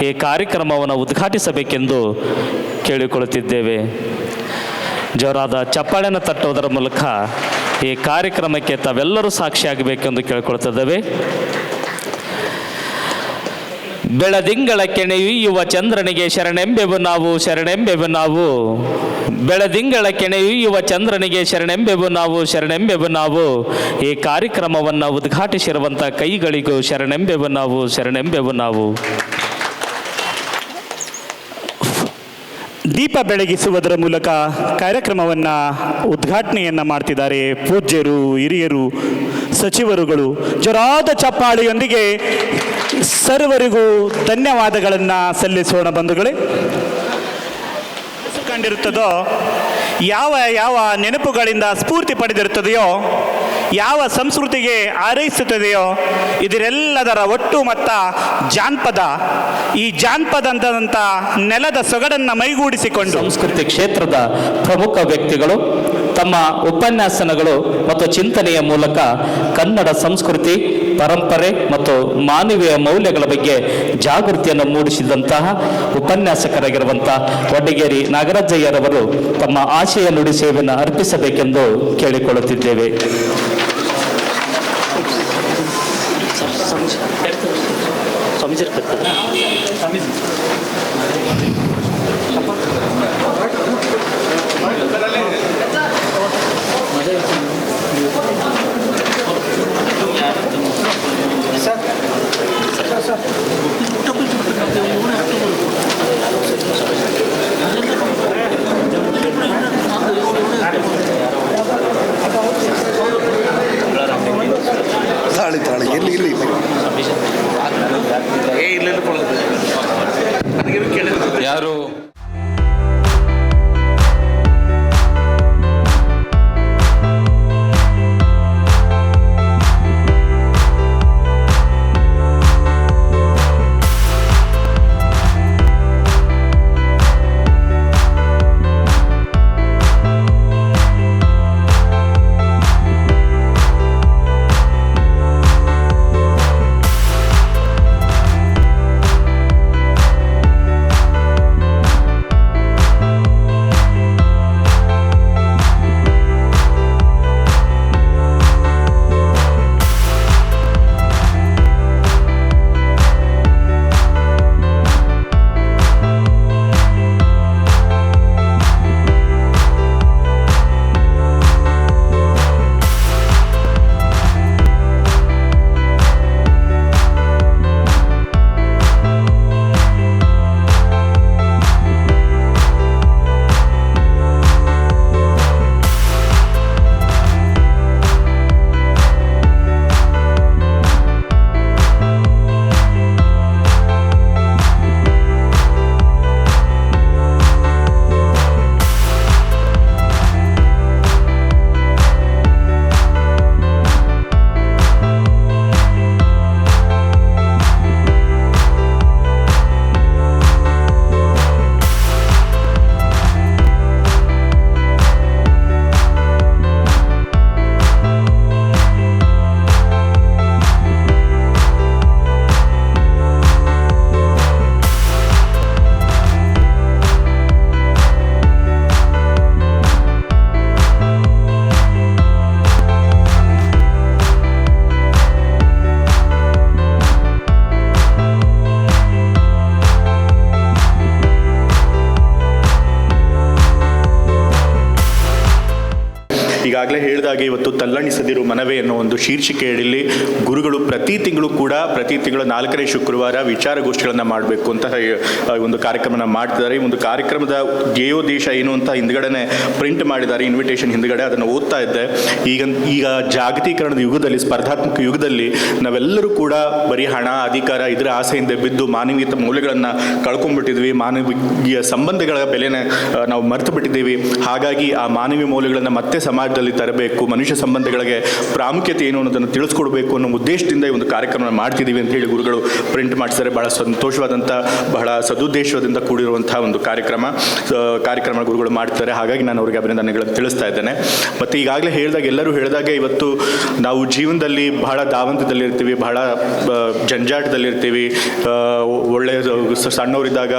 ಈ ಕಾರ್ಯಕ್ರಮವನ್ನು ಉದ್ಘಾಟಿಸಬೇಕೆಂದು ಕೇಳಿಕೊಳ್ಳುತ್ತಿದ್ದೇವೆ. ಜೋರಾದ ಚಪ್ಪಾಳೆಯನ್ನು ತಟ್ಟುವುದರ ಮೂಲಕ ಈ ಕಾರ್ಯಕ್ರಮಕ್ಕೆ ತಾವೆಲ್ಲರೂ ಸಾಕ್ಷಿಯಾಗಬೇಕೆಂದು ಕೇಳಿಕೊಳ್ಳುತ್ತಿದ್ದೇವೆ. ಬೆಳದಿಂಗಳ ಕೆಣೆಯುವ ಚಂದ್ರನಿಗೆ ಶರಣೆಂಬೆವು ನಾವು, ಶರಣೆಂಬೆವು ನಾವು. ಬೆಳದಿಂಗಳ ಕೆಣೆಯುವ ಚಂದ್ರನಿಗೆ ಶರಣೆಂಬೆವು ನಾವು, ಶರಣೆಂಬೆವು ನಾವು. ಈ ಕಾರ್ಯಕ್ರಮವನ್ನು ಉದ್ಘಾಟಿಸಿರುವಂಥ ಕೈಗಳಿಗೂ ಶರಣೆಂಬೆವು ನಾವು, ಶರಣೆಂಬೆವು ನಾವು. ದೀಪ ಬೆಳಗಿಸುವುದರ ಮೂಲಕ ಕಾರ್ಯಕ್ರಮವನ್ನು ಉದ್ಘಾಟನೆಯನ್ನು ಮಾಡ್ತಿದ್ದಾರೆ ಪೂಜ್ಯರು, ಹಿರಿಯರು, ಸಚಿವರುಗಳು. ಜೋರಾದ ಚಪ್ಪಾಳೆಯೊಂದಿಗೆ ಸರ್ವರಿಗೂ ಧನ್ಯವಾದಗಳನ್ನು ಸಲ್ಲಿಸೋಣ. ಬಂಧುಗಳೇ, ಕಂಡಿರುತ್ತದೋ, ಯಾವ ಯಾವ ನೆನಪುಗಳಿಂದ ಸ್ಫೂರ್ತಿ ಪಡೆದಿರುತ್ತದೆಯೋ, ಯಾವ ಸಂಸ್ಕೃತಿಗೆ ಹಾರೈಸುತ್ತದೆಯೋ, ಇದರೆಲ್ಲದರ ಒಟ್ಟು ಮೊತ್ತ ಜಾನಪದ. ಈ ಜಾನಪದ ಅಂತಂಥ ನೆಲದ ಸೊಗಡನ್ನು ಮೈಗೂಡಿಸಿಕೊಂಡು ಸಂಸ್ಕೃತಿ ಕ್ಷೇತ್ರದ ಪ್ರಮುಖ ವ್ಯಕ್ತಿಗಳು ತಮ್ಮ ಉಪನ್ಯಾಸನಗಳು ಮತ್ತು ಚಿಂತನೆಯ ಮೂಲಕ ಕನ್ನಡ ಸಂಸ್ಕೃತಿ, ಪರಂಪರೆ ಮತ್ತು ಮಾನವೀಯ ಮೌಲ್ಯಗಳ ಬಗ್ಗೆ ಜಾಗೃತಿಯನ್ನು ಮೂಡಿಸಿದಂತಹ ಉಪನ್ಯಾಸಕರಾಗಿರುವಂಥ ವಡ್ಡಿಗೇರಿ ನಾಗರಾಜಯ್ಯರವರು ತಮ್ಮ ಆಶಯ ನುಡಿ ಸೇವೆಯನ್ನು ಅರ್ಪಿಸಬೇಕೆಂದು ಕೇಳಿಕೊಳ್ಳುತ್ತಿದ್ದೇವೆ. ಯಾರು ಈಗಾಗಲೇ ಹೇಳಿದಾಗೆ ಇವತ್ತು ತಲ್ಲಣಿಸದಿರು ಮನವೇ ಅನ್ನೋ ಒಂದು ಶೀರ್ಷಿಕೆಯಲ್ಲಿ ಗುರುಗಳು ಪ್ರತಿ ತಿಂಗಳು 4ನೇ ಶುಕ್ರವಾರ ವಿಚಾರಗೋಷ್ಠಿಗಳನ್ನು ಮಾಡಬೇಕು ಅಂತ ಒಂದು ಕಾರ್ಯಕ್ರಮನ ಮಾಡ್ತಿದ್ದಾರೆ. ಈ ಒಂದು ಕಾರ್ಯಕ್ರಮದ ಧ್ಯೇಯೋದ್ದೇಶ ಏನು ಅಂತ ಹಿಂದ್ಗಡೆನೆ ಪ್ರಿಂಟ್ ಮಾಡಿದ್ದಾರೆ, ಇನ್ವಿಟೇಷನ್ ಹಿಂದ್ಗಡೆ. ಅದನ್ನು ಓದ್ತಾ ಇದ್ದೆ. ಈಗ ಜಾಗತೀಕರಣದ ಯುಗದಲ್ಲಿ, ಸ್ಪರ್ಧಾತ್ಮಕ ಯುಗದಲ್ಲಿ ನಾವೆಲ್ಲರೂ ಕೂಡ ಬರೀ ಹಣ, ಅಧಿಕಾರ ಇದರ ಆಸೆಯಿಂದ ಬಿದ್ದು ಮಾನವೀಯತೆ ಮೌಲ್ಯಗಳನ್ನು ಕಳ್ಕೊಂಡ್ಬಿಟ್ಟಿದ್ವಿ. ಮಾನವೀಯ ಸಂಬಂಧಗಳ ಬೆಲೆನ ನಾವು ಮರೆತು ಬಿಟ್ಟಿದ್ದೀವಿ. ಹಾಗಾಗಿ ಆ ಮಾನವೀಯ ಮೌಲ್ಯಗಳನ್ನು ಮತ್ತೆ ಸಮಾಜದಲ್ಲಿ ಮಕ್ಕಳಲ್ಲಿ ತರಬೇಕು, ಮನುಷ್ಯ ಸಂಬಂಧಗಳಿಗೆ ಪ್ರಾಮುಖ್ಯತೆ ಏನು ಅನ್ನೋದನ್ನು ತಿಳಿಸ್ಕೊಡ್ಬೇಕು ಅನ್ನೋ ಉದ್ದೇಶದಿಂದ ಈ ಒಂದು ಕಾರ್ಯಕ್ರಮ ಮಾಡ್ತಿದ್ದೀವಿ ಅಂತ ಹೇಳಿ ಗುರುಗಳು ಪ್ರಿಂಟ್ ಮಾಡಿಸಿದರೆ ಬಹಳ ಸಂತೋಷವಾದಂಥ, ಬಹಳ ಸದುದ್ದೇಶದಿಂದ ಕೂಡಿರುವಂತಹ ಒಂದು ಕಾರ್ಯಕ್ರಮ ಗುರುಗಳು ಮಾಡ್ತಾರೆ. ಹಾಗಾಗಿ ನಾನು ಅವರಿಗೆ ಅಭಿನಂದನೆಗಳನ್ನು ತಿಳಿಸ್ತಾ ಇದ್ದೇನೆ. ಮತ್ತು ಈಗಾಗಲೇ ಎಲ್ಲರೂ ಹೇಳಿದಾಗೆ ಇವತ್ತು ನಾವು ಜೀವನದಲ್ಲಿ ಬಹಳ ದಾವಂತದಲ್ಲಿರ್ತೀವಿ, ಬಹಳ ಜಂಜಾಟದಲ್ಲಿರ್ತೀವಿ. ಒಳ್ಳೆಯ ಸಣ್ಣವರಿದ್ದಾಗ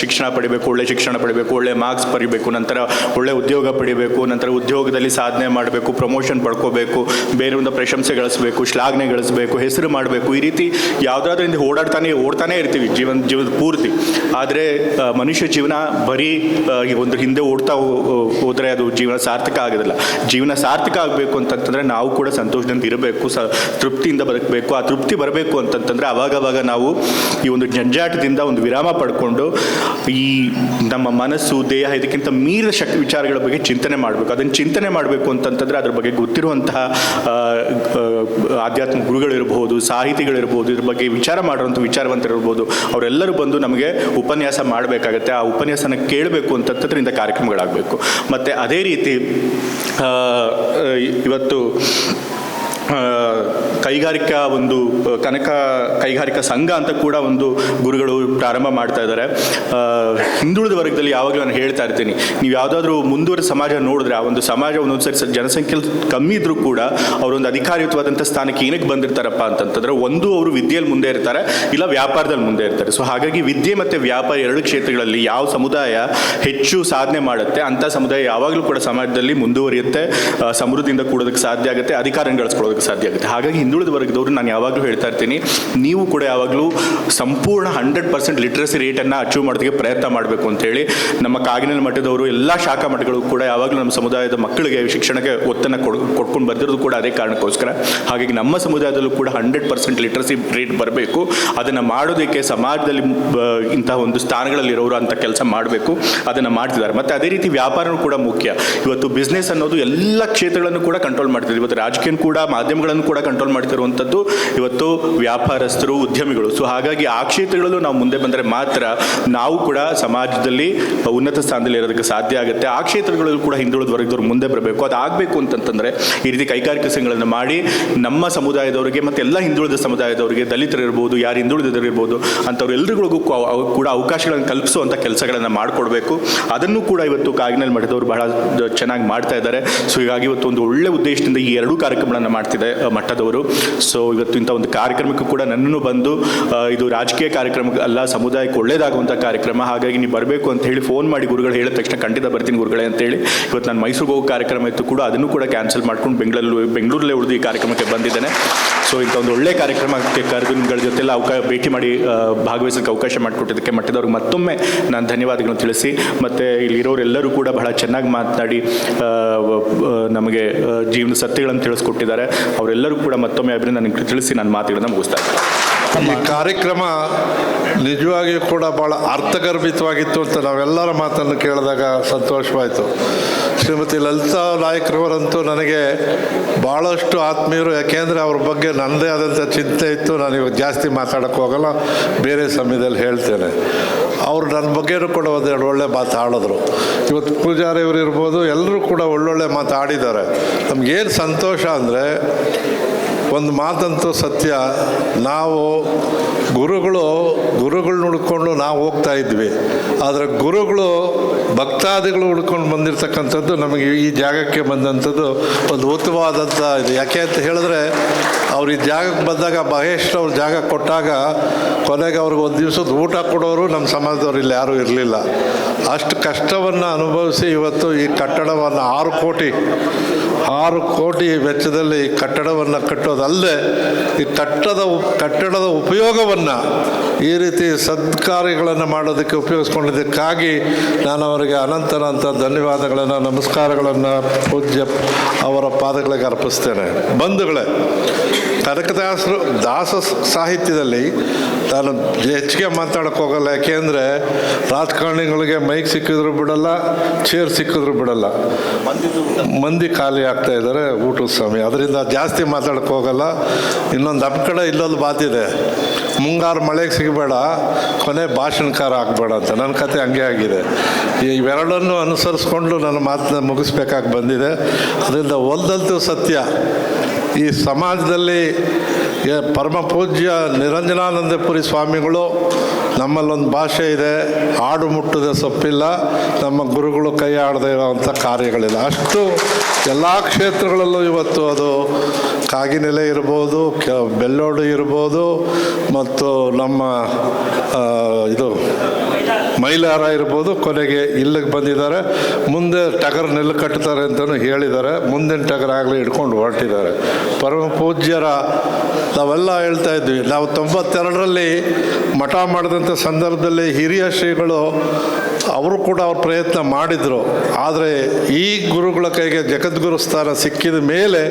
ಶಿಕ್ಷಣ ಪಡಿಬೇಕು, ಒಳ್ಳೆ ಶಿಕ್ಷಣ ಪಡಿಬೇಕು, ಒಳ್ಳೆ ಮಾರ್ಕ್ಸ್ ಪಡಿಬೇಕು, ನಂತರ ಒಳ್ಳೆ ಉದ್ಯೋಗ ಪಡಿಬೇಕು, ನಂತರ ಉದ್ಯೋಗದಲ್ಲಿ ಸಾಧನೆ ಮಾಡಬೇಕು, ಪ್ರಮೋಷನ್ ಪಡ್ಕೋಬೇಕು, ಬೇರೆಯಿಂದ ಪ್ರಶಂಸೆ ಗಳಿಸಬೇಕು, ಶ್ಲಾಘನೆ ಗಳಿಸಬೇಕು, ಹೆಸರು ಮಾಡಬೇಕು. ಈ ರೀತಿ ಯಾವುದಾದ್ರಿಂದ ಓಡ್ತಾನೆ ಇರ್ತೀವಿ ಜೀವನದ ಪೂರ್ತಿ. ಆದರೆ ಮನುಷ್ಯ ಜೀವನ ಬರೀ ಒಂದು ಹಿಂದೆ ಓಡ್ತಾ ಹೋದರೆ ಅದು ಜೀವನ ಸಾರ್ಥಕ ಆಗೋದಿಲ್ಲ. ಜೀವನ ಸಾರ್ಥಕ ಆಗಬೇಕು ಅಂತಂತಂದರೆ ನಾವು ಕೂಡ ಸಂತೋಷದಿಂದ ಇರಬೇಕು, ತೃಪ್ತಿಯಿಂದ ಬದುಕಬೇಕು. ಆ ತೃಪ್ತಿ ಬರಬೇಕು ಅಂತಂತಂದರೆ ಅವಾಗವಾಗ ನಾವು ಈ ಒಂದು ಜಂಜಾಟದಿಂದ ಒಂದು ವಿರಾಮ ಪಡ್ಕೊಂಡು ಈ ನಮ್ಮ ಮನಸ್ಸು, ದೇಹ ಇದಕ್ಕಿಂತ ಮೀರಿದ ವಿಚಾರಗಳ ಬಗ್ಗೆ ಚಿಂತನೆ ಮಾಡಬೇಕು. ಅದನ್ನು ಚಿಂತನೆ ಮಾಡಬೇಕು ಅಂತಂತಂದರೆ ಅದ್ರ ಬಗ್ಗೆ ಗೊತ್ತಿರುವಂತಹ ಆಧ್ಯಾತ್ಮಿಕ ಗುರುಗಳಿರ್ಬೋದು, ಸಾಹಿತಿಗಳಿರ್ಬೋದು, ಇದ್ರ ಬಗ್ಗೆ ವಿಚಾರ ಮಾಡುವಂಥ ವಿಚಾರವಂತರಿರ್ಬೋದು, ಅವರೆಲ್ಲರೂ ಬಂದು ನಮಗೆ ಉಪನ್ಯಾಸ ಮಾಡಬೇಕಾಗತ್ತೆ. ಆ ಉಪನ್ಯಾಸನ ಕೇಳಬೇಕು ಅಂತಂತಂದ್ರೆ ಇಂಥ ಕಾರ್ಯಕ್ರಮಗಳಾಗಬೇಕು. ಮತ್ತು ಅದೇ ರೀತಿ ಇವತ್ತು ಕೈಗಾರಿಕಾ ಒಂದು ಕೈಗಾರಿಕಾ ಸಂಘ ಅಂತ ಕೂಡ ಒಂದು ಗುರುಗಳು ಪ್ರಾರಂಭ ಮಾಡ್ತಾ ಇದ್ದಾರೆ. ಹಿಂದುಳಿದ ವರ್ಗದಲ್ಲಿ ಯಾವಾಗಲೂ ನಾನು ಹೇಳ್ತಾ ಇರ್ತೀನಿ, ನೀವು ಯಾವುದಾದ್ರೂ ಮುಂದುವರೆದ ಸಮಾಜ ನೋಡಿದ್ರೆ ಆ ಒಂದು ಸಮಾಜ ಒಂದೊಂದ್ಸರಿ ಜನಸಂಖ್ಯೆ ಕಮ್ಮಿ ಇದ್ರೂ ಕೂಡ ಅವರೊಂದು ಅಧಿಕಾರಯುತವಾದಂಥ ಸ್ಥಾನಕ್ಕೆ ಏನಕ್ಕೆ ಬಂದಿರ್ತಾರಪ್ಪ ಅಂತಂತಂದ್ರೆ, ಒಂದು ಅವರು ವಿದ್ಯೆಯಲ್ಲಿ ಮುಂದೆ ಇರ್ತಾರೆ, ಇಲ್ಲ ವ್ಯಾಪಾರದಲ್ಲಿ ಮುಂದೆ ಇರ್ತಾರೆ. ಸೊ ಹಾಗಾಗಿ ವಿದ್ಯೆ ಮತ್ತು ವ್ಯಾಪಾರ ಎರಡು ಕ್ಷೇತ್ರಗಳಲ್ಲಿ ಯಾವ ಸಮುದಾಯ ಹೆಚ್ಚು ಸಾಧನೆ ಮಾಡುತ್ತೆ ಅಂಥ ಸಮುದಾಯ ಯಾವಾಗಲೂ ಕೂಡ ಸಮಾಜದಲ್ಲಿ ಮುಂದುವರಿಯುತ್ತೆ, ಸಮೃದ್ಧಿಯಿಂದ ಕೂಡೋದಕ್ಕೆ ಸಾಧ್ಯ ಆಗುತ್ತೆ, ಅಧಿಕಾರ ಗಳಿಸ್ಕೊಳ್ಳೋದಕ್ಕೆ ಸಾಧ್ಯ ಆಗುತ್ತೆ. ಹಾಗಾಗಿ ಹಿಂದುಳಿದ ವರ್ಗದವರು ನಾನು ಯಾವಾಗಲೂ ಹೇಳ್ತಾ ಇರ್ತೀನಿ, ನೀವು ಕೂಡ ಯಾವಾಗಲೂ ಸಂಪೂರ್ಣ 100% ಲಿಟ್ರಸಿ ರೇಟನ್ನು ಅಚೀವ್ ಮಾಡೋದಕ್ಕೆ ಪ್ರಯತ್ನ ಮಾಡಬೇಕು ಅಂತೇಳಿ ನಮ್ಮ ಕಾಗಿನೆಲೆ ಮಠದವರು ಎಲ್ಲ ಶಾಖಾ ಮಠಗಳು ಕೂಡ ಯಾವಾಗಲೂ ನಮ್ಮ ಸಮುದಾಯದ ಮಕ್ಕಳಿಗೆ ಶಿಕ್ಷಣಕ್ಕೆ ಒತ್ತನ್ನು ಕೊಟ್ಕೊಂಡು ಬರ್ದಿರೋದು ಕೂಡ ಅದೇ ಕಾರಣಕ್ಕೋಸ್ಕರ. ಹಾಗಾಗಿ ನಮ್ಮ ಸಮುದಾಯದಲ್ಲೂ ಕೂಡ 100% ಲಿಟ್ರಸಿ ರೇಟ್ ಬರಬೇಕು. ಅದನ್ನು ಮಾಡೋದಕ್ಕೆ ಸಮಾಜದಲ್ಲಿ ಇಂತಹ ಒಂದು ಸ್ಥಾನಗಳಲ್ಲಿರೋರು ಅಂತ ಕೆಲಸ ಮಾಡಬೇಕು, ಅದನ್ನು ಮಾಡ್ತಿದ್ದಾರೆ. ಮತ್ತು ಅದೇ ರೀತಿ ವ್ಯಾಪಾರನೂ ಕೂಡ ಮುಖ್ಯ. ಇವತ್ತು ಬಿಸ್ನೆಸ್ ಅನ್ನೋದು ಎಲ್ಲ ಕ್ಷೇತ್ರಗಳನ್ನು ಕೂಡ ಕಂಟ್ರೋಲ್ ಮಾಡ್ತಿದ್ದಾರೆ. ಇವತ್ತು ರಾಜಕೀಯ ಕೂಡ, ಮಾಧ್ಯಮಗಳನ್ನು ಕೂಡ ಕಂಟ್ರೋಲ್ ಮಾಡ್ತಿರುವಂಥದ್ದು ಇವತ್ತು ವ್ಯಾಪಾರಸ್ಥರು, ಉದ್ಯಮಿಗಳು. ಸೊ ಹಾಗಾಗಿ ಆ ಕ್ಷೇತ್ರಗಳಲ್ಲೂ ನಾವು ಮುಂದೆ ಬಂದರೆ ಮಾತ್ರ ನಾವು ಕೂಡ ಸಮಾಜದಲ್ಲಿ ಉನ್ನತ ಸ್ಥಾನದಲ್ಲಿ ಇರೋದಕ್ಕೆ ಸಾಧ್ಯ ಆಗುತ್ತೆ. ಆ ಕ್ಷೇತ್ರಗಳಲ್ಲೂ ಕೂಡ ಹಿಂದುಳಿದ ವರ್ಗದವರು ಮುಂದೆ ಬರಬೇಕು. ಅದಾಗಬೇಕು ಅಂತಂತಂದರೆ ಈ ರೀತಿ ಕೈಗಾರಿಕಾ ಸಂಘಗಳನ್ನು ಮಾಡಿ ನಮ್ಮ ಸಮುದಾಯದವರಿಗೆ ಮತ್ತು ಎಲ್ಲ ಹಿಂದುಳಿದ ಸಮುದಾಯದವರಿಗೆ, ದಲಿತರಿರ್ಬೋದು, ಯಾರು ಹಿಂದುಳಿದಿರ್ಬೋದು ಅಂಥವ್ರೆಲ್ಲರಿಗೂ ಕೂಡ ಅವಕಾಶಗಳನ್ನು ಕಲ್ಪಿಸುವಂಥ ಕೆಲಸಗಳನ್ನು ಮಾಡಿಕೊಡ್ಬೇಕು. ಅದನ್ನು ಕೂಡ ಇವತ್ತು ಕಾಗಿನೆಲೆ ಮಠದವರು ಬಹಳ ಚೆನ್ನಾಗಿ ಮಾಡ್ತಾ ಇದ್ದಾರೆ. ಸೊ ಹೀಗಾಗಿ ಇವತ್ತು ಒಂದು ಒಳ್ಳೆ ಉದ್ದೇಶದಿಂದ ಈ ಎರಡೂ ಕಾರ್ಯಕ್ರಮಗಳನ್ನು ಮಾಡ್ತಿದೆ ಮಠದವರು. ಸೊ ಇವತ್ತು ಇಂಥ ಒಂದು ಕಾರ್ಯಕ್ರಮಕ್ಕೂ ಕೂಡ ನನ್ನನ್ನು ಬಂದು, ಇದು ರಾಜಕೀಯ ಕಾರ್ಯಕ್ರಮ ಅಲ್ಲ, ಸಮುದಾಯಕ್ಕೆ ಒಳ್ಳೇದಾಗುವಂಥ ಕಾರ್ಯಕ್ರಮ, ಹಾಗಾಗಿ ನೀವು ಬರಬೇಕು ಅಂತ ಹೇಳಿ ಫೋನ್ ಮಾಡಿ ಗುರುಗಳು ಹೇಳಿದ ತಕ್ಷಣ ಖಂಡಿತ ಬರ್ತೀನಿ ಗುರುಗಳೇ ಅಂತೇಳಿ ಇವತ್ತು ನಾನು ಮೈಸೂರಿಗೆ ಹೋಗೋ ಕಾರ್ಯಕ್ರಮ ಇತ್ತು ಕೂಡ ಅದನ್ನು ಕೂಡ ಕ್ಯಾನ್ಸಲ್ ಮಾಡ್ಕೊಂಡು ಬೆಂಗಳೂರಲ್ಲೇ ಉಳಿದು ಈ ಕಾರ್ಯಕ್ರಮಕ್ಕೆ ಬಂದಿದ್ದೇನೆ. ಸೊ ಇಂಥ ಒಂದು ಒಳ್ಳೆಯ ಕಾರ್ಯಕ್ರಮಕ್ಕೆ ಕರೆದು ನಿಮ್ಗಳ ಜೊತೆಲ್ಲ ಭೇಟಿ ಮಾಡಿ ಭಾಗವಹಿಸೋಕ್ಕೆ ಅವಕಾಶ ಮಾಡಿಕೊಟ್ಟಿದ್ದಕ್ಕೆ ಮಠದವ್ರಿಗೆ ಮತ್ತೊಮ್ಮೆ ನಾನು ಧನ್ಯವಾದಗಳನ್ನು ತಿಳಿಸಿ, ಮತ್ತು ಇಲ್ಲಿರೋರೆಲ್ಲರೂ ಕೂಡ ಬಹಳ ಚೆನ್ನಾಗಿ ಮಾತನಾಡಿ ನಮಗೆ ಜೀವನ ಸತ್ಯಗಳನ್ನು ತಿಳಿಸ್ಕೊಟ್ಟಿದ್ದಾರೆ. ಅವರೆಲ್ಲರೂ ಕೂಡ ಮತ್ತೊಮ್ಮೆ ಅಭಿನಂದನೆ ತಿಳಿಸಿ ನಾನು ಮಾತುಗಳನ್ನು ಮುಗಿಸ್ತಾ ಇದ್ದೀನಿ. ಈ ಕಾರ್ಯಕ್ರಮ ನಿಜವಾಗಿಯೂ ಕೂಡ ಭಾಳ ಅರ್ಥಗರ್ಭಿತವಾಗಿತ್ತು ಅಂತ ನಾವೆಲ್ಲರ ಮಾತನ್ನು ಕೇಳಿದಾಗ ಸಂತೋಷವಾಯಿತು. ಶ್ರೀಮತಿ ಲಲಿತಾ ನಾಯಕ್ರವರಂತೂ ನನಗೆ ಭಾಳಷ್ಟು ಆತ್ಮೀಯರು, ಯಾಕೆಂದರೆ ಅವ್ರ ಬಗ್ಗೆ ನನ್ನದೇ ಆದಂಥ ಚಿಂತೆ ಇತ್ತು. ನಾನು ಇವಾಗ ಜಾಸ್ತಿ ಮಾತಾಡೋಕ್ಕೆ ಹೋಗಲ್ಲ, ಬೇರೆ ಸಮಯದಲ್ಲಿ ಹೇಳ್ತೇನೆ. ಅವರು ನನ್ನ ಬಗ್ಗೆನೂ ಕೂಡ ಒಂದೆರಡು ಒಳ್ಳೆ ಮಾತು ಆಡಿದ್ರು. ಇವತ್ತು ಪೂಜಾರಿಯವರು ಇರ್ಬೋದು, ಎಲ್ಲರೂ ಕೂಡ ಒಳ್ಳೊಳ್ಳೆ ಮಾತು ಆಡಿದ್ದಾರೆ. ನಮಗೇನು ಸಂತೋಷ ಅಂದರೆ, ಒಂದು ಮಾತಂತೂ ಸತ್ಯ, ನಾವು ಗುರುಗಳನ್ನ ಹುಡ್ಕೊಂಡು ನಾವು ಹೋಗ್ತಾ ಇದ್ವಿ. ಆದರೆ ಗುರುಗಳು ಭಕ್ತಾದಿಗಳು ಹುಡ್ಕೊಂಡು ಬಂದಿರತಕ್ಕಂಥದ್ದು ನಮಗೆ ಈ ಜಾಗಕ್ಕೆ ಬಂದಂಥದ್ದು ಒಂದು ಉತ್ತಮವಾದಂಥ ಇದು. ಯಾಕೆ ಅಂತ ಹೇಳಿದ್ರೆ, ಅವ್ರು ಈ ಜಾಗಕ್ಕೆ ಬಂದಾಗ ಮಹೇಶ್ರವ್ರ ಜಾಗ ಕೊಟ್ಟಾಗ ಕೊನೆಗೆ ಅವ್ರಿಗೆ ಒಂದು ದಿವಸದ ಊಟ ಕೊಡೋರು ನಮ್ಮ ಸಮಾಜದವ್ರು ಇಲ್ಲಿ ಯಾರೂ ಇರಲಿಲ್ಲ. ಅಷ್ಟು ಕಷ್ಟವನ್ನು ಅನುಭವಿಸಿ ಇವತ್ತು ಈ ಕಟ್ಟಡವನ್ನು 6 ಕೋಟಿ ವೆಚ್ಚದಲ್ಲಿ ಈ ಕಟ್ಟಡವನ್ನು ಕಟ್ಟೋದಲ್ಲದೆ ಈ ಕಟ್ಟಡದ ಉಪಯೋಗವನ್ನು ಈ ರೀತಿ ಸತ್ಕಾರ್ಯಗಳನ್ನು ಮಾಡೋದಕ್ಕೆ ಉಪಯೋಗಿಸ್ಕೊಂಡಿದ್ದಕ್ಕಾಗಿ ನಾನು ಅವರಿಗೆ ಅನಂತ ಧನ್ಯವಾದಗಳನ್ನು, ನಮಸ್ಕಾರಗಳನ್ನು ಪೂಜ್ಯ ಅವರ ಪಾದಗಳಿಗೆ ಅರ್ಪಿಸ್ತೇನೆ. ಬಂಧುಗಳೇ, ಕನಕದಾಸರು ದಾಸ ಸಾಹಿತ್ಯದಲ್ಲಿ ನಾನು ಹೆಚ್ಚಿಗೆ ಮಾತಾಡೋಕ್ಕೆ ಹೋಗಲ್ಲ. ಯಾಕೆಂದರೆ ರಾಜಕಾರಣಿಗಳಿಗೆ ಮೈಕ್ ಸಿಕ್ಕಿದ್ರು ಬಿಡಲ್ಲ, ಚೇರ್ ಸಿಕ್ಕಿದ್ರು ಬಿಡಲ್ಲ. ಮಂದಿ ಖಾಲಿ ಆಗ್ತಾ ಇದ್ದಾರೆ ಊಟದ ಸಮಯ, ಅದರಿಂದ ಜಾಸ್ತಿ ಮಾತಾಡೋಕ್ಕೆ ಹೋಗಲ್ಲ. ಇನ್ನೊಂದು ನಮ್ಮ ಕಡೆ ಇಲ್ಲೊಂದು ಮಾತಿದೆ, ಮುಂಗಾರು ಮಳೆಗೆ ಸಿಗಬೇಡ, ಕೊನೆ ಭಾಷಣಕಾರ ಆಗಬೇಡ ಅಂತ. ನನ್ನ ಕತೆ ಹಂಗೆ ಆಗಿದೆ. ಇವೆರಡನ್ನು ಅನುಸರಿಸ್ಕೊಂಡು ನನ್ನ ಮಾತನ್ನ ಮುಗಿಸ್ಬೇಕಾಗಿ ಬಂದಿದೆ. ಅದರಿಂದ ಒಂದಂತೂ ಸತ್ಯ, ಈ ಸಮಾಜದಲ್ಲಿ ಪರಮ ಪೂಜ್ಯ ನಿರಂಜನಾನಂದಪುರಿ ಸ್ವಾಮಿಗಳು ನಮ್ಮಲ್ಲೊಂದು ಭಾಷೆ ಇದೆ, ಆಡು ಮುಟ್ಟದ ಸೊಪ್ಪಿಲ್ಲ, ನಮ್ಮ ಗುರುಗಳು ಕೈ ಆಡದೇ ಇರೋವಂಥ ಕಾರ್ಯಗಳಿಲ್ಲ. ಅಷ್ಟು ಎಲ್ಲ ಕ್ಷೇತ್ರಗಳಲ್ಲೂ ಇವತ್ತು ಅದು ಕಾಗಿನೆಲೆ ಇರ್ಬೋದು, ಬೆಳ್ಳೋಡು ಇರ್ಬೋದು, ಮತ್ತು ನಮ್ಮ ಇದು ಮೈಲಾರ ಇರ್ಬೋದು, ಕೊನೆಗೆ ಇಲ್ಲಿಗೆ ಬಂದಿದ್ದಾರೆ. ಮುಂದೆ ಟಗರ್ ನೆಲ್ಲು ಕಟ್ತಾರೆ ಅಂತಲೂ ಹೇಳಿದ್ದಾರೆ. ಮುಂದಿನ ಟಗರ್ ಆಗಲಿ ಹಿಡ್ಕೊಂಡು ಹೊರಟಿದ್ದಾರೆ. ಪರಮ ಪೂಜ್ಯರ ನಾವೆಲ್ಲ ಹೇಳ್ತಾ ಇದ್ವಿ, ನಾವು 92ರಲ್ಲಿ ಮಠ ಮಾಡಿದಂಥ ಸಂದರ್ಭದಲ್ಲಿ ಹಿರಿಯ ಶ್ರೀಗಳು ಅವರು ಕೂಡ ಅವ್ರ ಪ್ರಯತ್ನ ಮಾಡಿದರು. ಆದರೆ ಈ ಗುರುಗಳ ಕೈಗೆ ಜಗದ್ಗುರು ಸ್ಥಾನ ಸಿಕ್ಕಿದ ಮೇಲೆ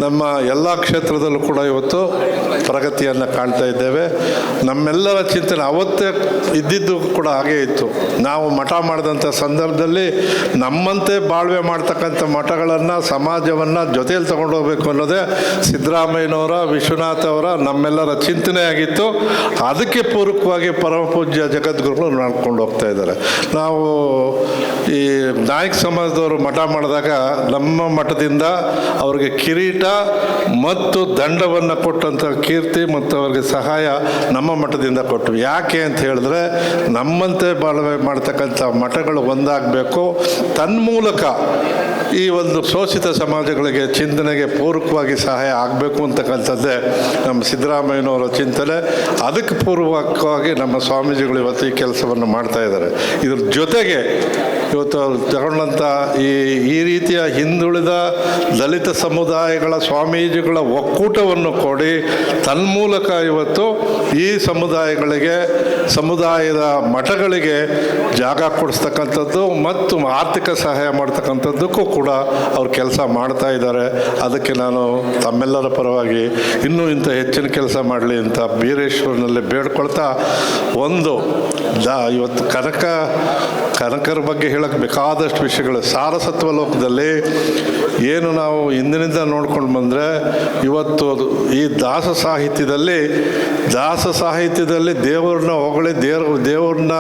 ನಮ್ಮ ಎಲ್ಲ ಕ್ಷೇತ್ರದಲ್ಲೂ ಕೂಡ ಇವತ್ತು ಪ್ರಗತಿಯನ್ನು ಕಾಣ್ತಾ ಇದ್ದೇವೆ. ನಮ್ಮೆಲ್ಲರ ಚಿಂತನೆ ಅವತ್ತೇ ಇದ್ದಿದ್ದು ಕೂಡ ಹಾಗೇ ಇತ್ತು. ನಾವು ಮಠ ಮಾಡಿದಂಥ ಸಂದರ್ಭದಲ್ಲಿ ನಮ್ಮಂತೆ ಬಾಳ್ವೆ ಮಾಡ್ತಕ್ಕಂಥ ಮಠಗಳನ್ನು, ಸಮಾಜವನ್ನು ಜೊತೆಯಲ್ಲಿ ತಗೊಂಡು ಹೋಗಬೇಕು ಅನ್ನೋದೇ ಸಿದ್ದರಾಮಯ್ಯನವರ, ವಿಶ್ವನಾಥ್ ಅವರ, ನಮ್ಮೆಲ್ಲರ ಚಿಂತನೆ ಆಗಿತ್ತು. ಅದಕ್ಕೆ ಪೂರಕವಾಗಿ ಪರಮ ಪೂಜ್ಯ ಜಗದ್ಗುರುಗಳು ನಡ್ಕೊಂಡು ಹೋಗ್ತಾ ಇದ್ದಾರೆ. ನಾವು ಈ ನಾಯಕ ಸಮಾಜದವರು ಮಠ ಮಾಡಿದಾಗ ನಮ್ಮ ಮಠದಿಂದ ಅವ್ರಿಗೆ ಕಿರೀಟ ಮತ್ತು ದಂಡವನ್ನು ಕೊಟ್ಟಂಥ ಕೀರ್ತಿ ಮತ್ತು ಅವ್ರಿಗೆ ಸಹಾಯ ನಮ್ಮ ಮಠದಿಂದ ಕೊಟ್ಟರು. ಯಾಕೆ ಅಂತ ಹೇಳಿದ್ರೆ, ನಮ್ಮಂತೆ ಬಾಳ್ವೆ ಮಾಡ್ತಕ್ಕಂಥ ಮಠಗಳು ಒಂದಾಗಬೇಕು, ತನ್ಮೂಲಕ ಈ ಒಂದು ಶೋಷಿತ ಸಮಾಜಗಳಿಗೆ ಚಿಂತನೆಗೆ ಪೂರಕವಾಗಿ ಸಹಾಯ ಆಗಬೇಕು ಅಂತಕ್ಕಂಥದ್ದೇ ನಮ್ಮ ಸಿದ್ದರಾಮಯ್ಯನವರ ಚಿಂತನೆ. ಅದಕ್ಕೆ ಪೂರ್ವಕವಾಗಿ ನಮ್ಮ ಸ್ವಾಮೀಜಿಗಳು ಇವತ್ತು ಈ ಕೆಲಸವನ್ನು ಮಾಡ್ತಾ ಇದ್ದಾರೆ. ಇದ್ರ ಜೊತೆಗೆ ಇವತ್ತು ತಗೊಂಡಂಥ ಈ ರೀತಿಯ ಹಿಂದುಳಿದ ದಲಿತ ಸಮುದಾಯಗಳ ಸ್ವಾಮೀಜಿಗಳ ಒಕ್ಕೂಟವನ್ನು ಕೊಡಿ, ತನ್ಮೂಲಕ ಇವತ್ತು ಈ ಸಮುದಾಯಗಳಿಗೆ, ಸಮುದಾಯದ ಮಠಗಳಿಗೆ ಜಾಗ ಕೊಡಿಸ್ತಕ್ಕಂಥದ್ದು ಮತ್ತು ಆರ್ಥಿಕ ಸಹಾಯ ಮಾಡ್ತಕ್ಕಂಥದ್ದಕ್ಕೂ ಕೂಡ ಅವ್ರು ಕೆಲಸ ಮಾಡ್ತಾ ಇದ್ದಾರೆ. ಅದಕ್ಕೆ ನಾನು ತಮ್ಮೆಲ್ಲರ ಪರವಾಗಿ ಇನ್ನೂ ಇಂಥ ಹೆಚ್ಚಿನ ಕೆಲಸ ಮಾಡಲಿ ಅಂತ ಬೀರೇಶ್ವರನಲ್ಲಿ ಬೇಡ್ಕೊಳ್ತಾ, ಒಂದು ಇವತ್ತು ಕನಕರ ಬಗ್ಗೆ ಹೇಳಕ್ಕೆ ಬೇಕಾದಷ್ಟು ವಿಷಯಗಳು. ಸಾರಸತ್ವ ಲೋಕದಲ್ಲಿ ಏನು ನಾವು ಹಿಂದಿನಿಂದ ನೋಡ್ಕೊಂಡು ಬಂದರೆ, ಇವತ್ತು ಈ ದಾಸ ಸಾಹಿತ್ಯದಲ್ಲಿ ದೇವ್ರನ್ನ ಹೊಗಳಿ ದೇವ್ರನ್ನ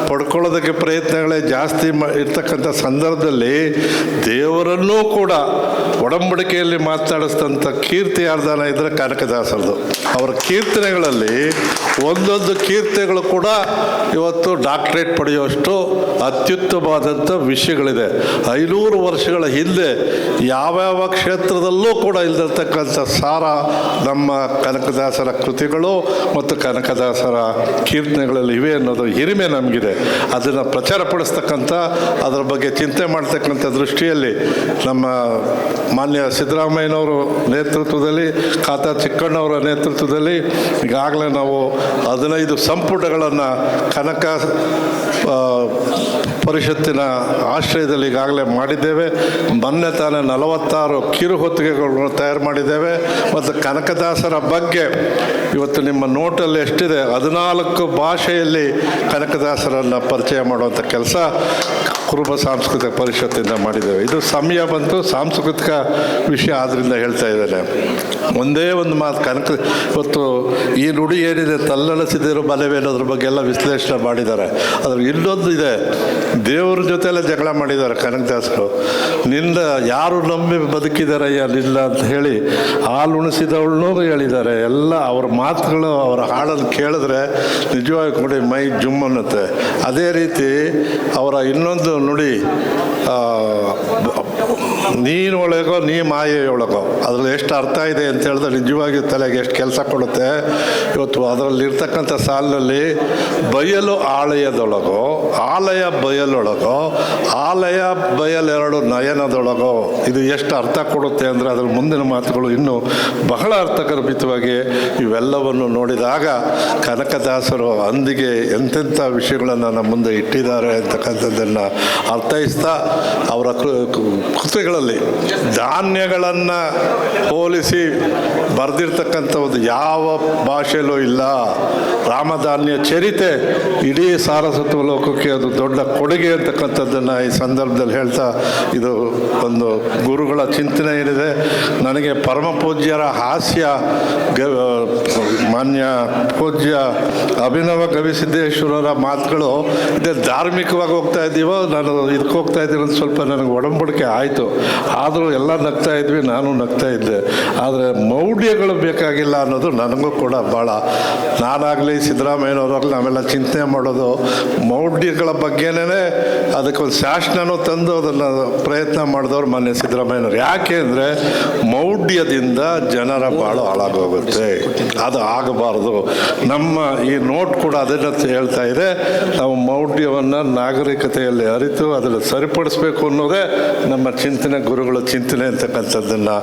ಪಡ್ಕೊಳ್ಳೋದಕ್ಕೆ ಪ್ರಯತ್ನಗಳೇ ಜಾಸ್ತಿ ಇರ್ತಕ್ಕಂಥ ಸಂದರ್ಭದಲ್ಲಿ ದೇವರನ್ನೂ ಕೂಡ ಒಡಂಬಡಿಕೆಯಲ್ಲಿ ಮಾತಾಡಿಸಿದಂಥ ಕೀರ್ತಿ ಯಾರ್ದಾನ ಇದ್ದರೆ ಕನಕದಾಸರದು. ಅವರ ಕೀರ್ತನೆಗಳಲ್ಲಿ ಒಂದೊಂದು ಕೀರ್ತನೆಗಳು ಕೂಡ ಇವತ್ತು ಡಾಕ್ಟರೇಟ್ ಪಡೆಯುವಷ್ಟು ಅತ್ಯುತ್ತಮವಾದಂಥ ವಿಷಯಗಳಿದೆ. 500 ವರ್ಷಗಳ ಹಿಂದೆ ಯಾವ್ಯಾವ ಕ್ಷೇತ್ರದಲ್ಲೂ ಕೂಡ ಇಲ್ಲದಿರ್ತಕ್ಕಂಥ ಸಾರ ನಮ್ಮ ಕನಕದಾಸರ ಕೃತಿಗಳು ಮತ್ತು ಕನಕದಾಸರ ಕೀರ್ತನೆಗಳಲ್ಲಿ ಇವೆ ಅನ್ನೋದು ಹಿರಿಮೆ ನಮಗಿದೆ. ಅದನ್ನು ಪ್ರಚಾರಪಡಿಸ್ತಕ್ಕಂಥ, ಅದರ ಬಗ್ಗೆ ಚಿಂತೆ ಮಾಡ್ತಕ್ಕಂಥ ದೃಷ್ಟಿಯಲ್ಲಿ ನಮ್ಮ ಮಾನ್ಯ ಸಿದ್ದರಾಮಯ್ಯನವರು ನೇತೃತ್ವದಲ್ಲಿ, ಖಾತಾ ಚಿಕ್ಕಣ್ಣವರ ನೇತೃತ್ವದಲ್ಲಿ ಈಗಾಗಲೇ ನಾವು 15 ಸಂಪುಟಗಳನ್ನು ಕನಕ ಪರಿಷತ್ತಿನ ಆಶ್ರಯದಲ್ಲಿ ಈಗಾಗಲೇ ಮಾಡಿದ್ದೇವೆ. ಮೊನ್ನೆ ತಾನೇ 46 ಕಿರುಹೊತ್ತಿಗೆಗಳನ್ನು ತಯಾರು ಮಾಡಿದ್ದೇವೆ. ಮತ್ತು ಕನಕದಾಸರ ಬಗ್ಗೆ ಇವತ್ತು ನಿಮ್ಮ ನೋಟಲ್ಲಿ ಎಷ್ಟಿದೆ, 14 ಭಾಷೆಯಲ್ಲಿ ಕನಕದಾಸರನ್ನು ಪರಿಚಯ ಮಾಡುವಂಥ ಕೆಲಸ ಕುರುಬ ಸಾಂಸ್ಕೃತಿಕ ಪರಿಷತ್ತಿಂದ ಮಾಡಿದ್ದೇವೆ. ಇದು ಸಮಯ ಬಂತು, ಸಾಂಸ್ಕೃತಿಕ ವಿಷಯ ಆದ್ದರಿಂದ ಹೇಳ್ತಾ ಇದ್ದೇನೆ. ಒಂದೇ ಒಂದು ಮಾತು, ಇವತ್ತು ಈ ನುಡಿ ಏನಿದೆ, ತಲ್ಲಣಿಸಿದಿರೋ ಬಲವೇ ಅನ್ನೋದ್ರ ಬಗ್ಗೆ ಎಲ್ಲ ವಿಶ್ಲೇಷಣೆ ಮಾಡಿದ್ದಾರೆ. ಅದ್ರ ಇನ್ನೊಂದು ಇದೆ, ದೇವ್ರ ಜೊತೆಲ್ಲ ಜಗಳ ಮಾಡಿದ್ದಾರೆ ಕನಕದಾಸರು. ನಿನ್ನ ಯಾರು ನಂಬಿ ಬದುಕಿದಾರಯ್ಯ ನಿಲ್ಲ ಅಂತ ಹೇಳಿ ಹಾಲು ಉಣಿಸಿದವಳನ್ನೂ ಹೇಳಿದ್ದಾರೆ. ಎಲ್ಲ ಅವ್ರ ಮಾತುಗಳು, ಅವರ ಹಾಡನ್ನು ಕೇಳಿದ್ರೆ ನಿಜವಾಗಿ ನೋಡಿ ಮೈ ಜುಮ್ ಅನ್ನುತ್ತೆ. ಅದೇ ರೀತಿ ಅವರ ಇನ್ನೊಂದು ನುಡಿ, ನೀನು ಒಳಗೋ ನೀ ಮಾಯೆಯೊಳಗೋ, ಅದರಲ್ಲಿ ಎಷ್ಟು ಅರ್ಥ ಇದೆ ಅಂತ ಹೇಳಿದ್ರೆ ನಿಜವಾಗಿ ತಲೆಗೆ ಎಷ್ಟು ಕೆಲಸ ಕೊಡುತ್ತೆ. ಇವತ್ತು ಅದರಲ್ಲಿ ಇರ್ತಕ್ಕಂಥ ಸಾಲಿನಲ್ಲಿ ಬಯಲು ಆಲಯದೊಳಗೋ ಆಲಯ ಬಯಲೊಳಗೋ ಆಲಯ ಬಯಲೆರಡು ನಯನದೊಳಗೋ ಇದು ಎಷ್ಟು ಅರ್ಥ ಕೊಡುತ್ತೆ ಅಂದರೆ ಅದರ ಮುಂದಿನ ಮಾತುಗಳು ಇನ್ನೂ ಬಹಳ ಅರ್ಥಗರ್ಭಿತವಾಗಿ ಇವೆಲ್ಲವನ್ನು ನೋಡಿದಾಗ ಕನಕದಾಸರು ಅಂದಿಗೆ ಎಂತೆಂಥ ವಿಷಯಗಳನ್ನು ನಮ್ಮ ಮುಂದೆ ಇಟ್ಟಿದ್ದಾರೆ ಅಂತಕ್ಕಂಥದ್ದನ್ನು ಅರ್ಥೈಸ್ತಾ ಅವರ ಕೃತಿಗಳಲ್ಲಿ ಧಾನ್ಯಗಳನ್ನು ಹೋಲಿಸಿ ಬರೆದಿರ್ತಕ್ಕಂಥ ಒಂದು ಯಾವ ಭಾಷೆಯಲ್ಲೂ ಇಲ್ಲ. ರಾಮಧಾನ್ಯ ಚರಿತೆ ಇಡೀ ಸಾರಸ್ವತ ಲೋಕಕ್ಕೆ ಅದು ದೊಡ್ಡ ಕೊಡುಗೆ ಅಂತಕ್ಕಂಥದ್ದನ್ನು ಈ ಸಂದರ್ಭದಲ್ಲಿ ಹೇಳ್ತಾ, ಇದು ಒಂದು ಗುರುಗಳ ಚಿಂತನೆ ಏನಿದೆ. ನನಗೆ ಪರಮ ಪೂಜ್ಯರ ಹಾಸ್ಯ ಮಾನ್ಯ ಪೂಜ್ಯ ಅಭಿನವ ಗವಿಸಿದ್ದೇಶ್ವರರ ಮಾತುಗಳು ಇದೇ ಧಾರ್ಮಿಕವಾಗಿ ಹೋಗ್ತಾ ಇದ್ದೀವೋ, ನಾನು ಇದಕ್ಕೆ ಹೋಗ್ತಾ ಇದ್ದೀನಿ ಅಂತ ಸ್ವಲ್ಪ ನನಗೆ ಒಡಂಬಡಿಕೆ ಆಯಿತು. ಆದರೂ ಎಲ್ಲ ನಗ್ತಾ ಇದ್ವಿ, ನಾನು ನಗ್ತಾ ಇದ್ದೆ. ಆದರೆ ಮೌಢ್ಯಗಳು ಬೇಕಾಗಿಲ್ಲ ಅನ್ನೋದು ನನಗೂ ಕೂಡ ಭಾಳ, ನಾನಾಗಲಿ ಸಿದ್ದರಾಮಯ್ಯನವರಾಗಲಿ ನಾವೆಲ್ಲ ಚಿಂತನೆ ಮಾಡೋದು ಮೌಢ್ಯಗಳ ಬಗ್ಗೆನೇ. ಅದಕ್ಕೊಂದು ಶಾಸನನೂ ತಂದು ಅದನ್ನು ಪ್ರಯತ್ನ ಮಾಡಿದವ್ರು ಮಾನ್ಯ ಸಿದ್ದರಾಮಯ್ಯನವ್ರು. ಯಾಕೆ ಅಂದರೆ ಮೌಢ್ಯದಿಂದ ಜನರ ಬಾಳು ಹಾಳಾಗೋಗುತ್ತೆ, ಅದು ಆಗಬಾರ್ದು. ನಮ್ಮ ಈ ನೋಟ್ ಕೂಡ ಅದನ್ನು ಹೇಳ್ತಾ ಇದೆ. ನಾವು ಮೌಢ್ಯವನ್ನು ನಾಗರಿಕತೆಯಲ್ಲಿ ಅರಿತು ಅದನ್ನು ಸರಿಪಡಿಸ್ಬೇಕು ಅನ್ನೋದೇ ನಮ್ಮ ಚಿಂತನೆ, ಗುರುಗಳ ಚಿಂತನೆ ಅಂತಕ್ಕಂಥದ್ದನ್ನು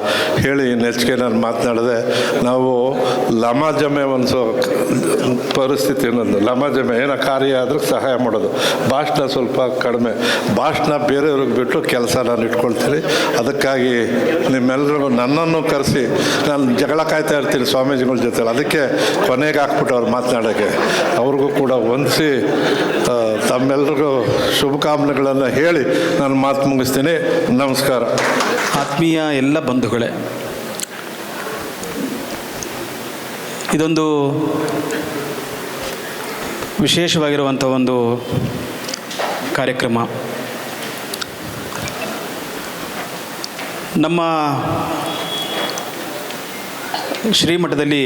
ಹೇಳಿ ನೆಚ್ಚಿಗೆ ನಾನು ಮಾತನಾಡಿದೆ. ನಾವು ಲಮಾಜಮೆ ಒಂದು ಪರಿಸ್ಥಿತಿ ಅನ್ನೋದು, ಲಮಾಜಮೆ ಏನೋ ಕಾರ್ಯ ಆದರೂ ಸಹಾಯ ಮಾಡೋದು, ಭಾಷಣ ಸ್ವಲ್ಪ ಕಡಿಮೆ, ಭಾಷಣ ಬೇರೆಯವ್ರಿಗೆ ಬಿಟ್ಟು ಕೆಲಸ ನಾನು ಇಟ್ಕೊಳ್ತೀನಿ. ಅದಕ್ಕಾಗಿ ನಿಮ್ಮೆಲ್ಲರಿಗೂ ನನ್ನನ್ನು ಕರೆಸಿ ನಾನು ಜಗಳ ಕಾಯ್ತಾ ಇರ್ತೀನಿ ಸ್ವಾಮೀಜಿಗಳ ಜೊತೆ. ಅದಕ್ಕೆ ಕೊನೆಗೆ ಹಾಕ್ಬಿಟ್ಟು ಅವ್ರು ಮಾತನಾಡೋಕ್ಕೆ ಅವ್ರಿಗೂ ಕೂಡ ಹೊಂದಿಸಿ ತಮ್ಮೆಲ್ಲರಿಗೂ ಶುಭಕಾಮನೆಗಳನ್ನು ಹೇಳಿ ನಾನು ಮಾತು ಮುಗಿಸ್ತೀನಿ. ನಮಸ್ಕಾರ. ಆತ್ಮೀಯ ಎಲ್ಲ ಬಂಧುಗಳೇ, ಇದೊಂದು ವಿಶೇಷವಾಗಿರುವಂಥ ಒಂದು ಕಾರ್ಯಕ್ರಮ. ನಮ್ಮ ಶ್ರೀಮಠದಲ್ಲಿ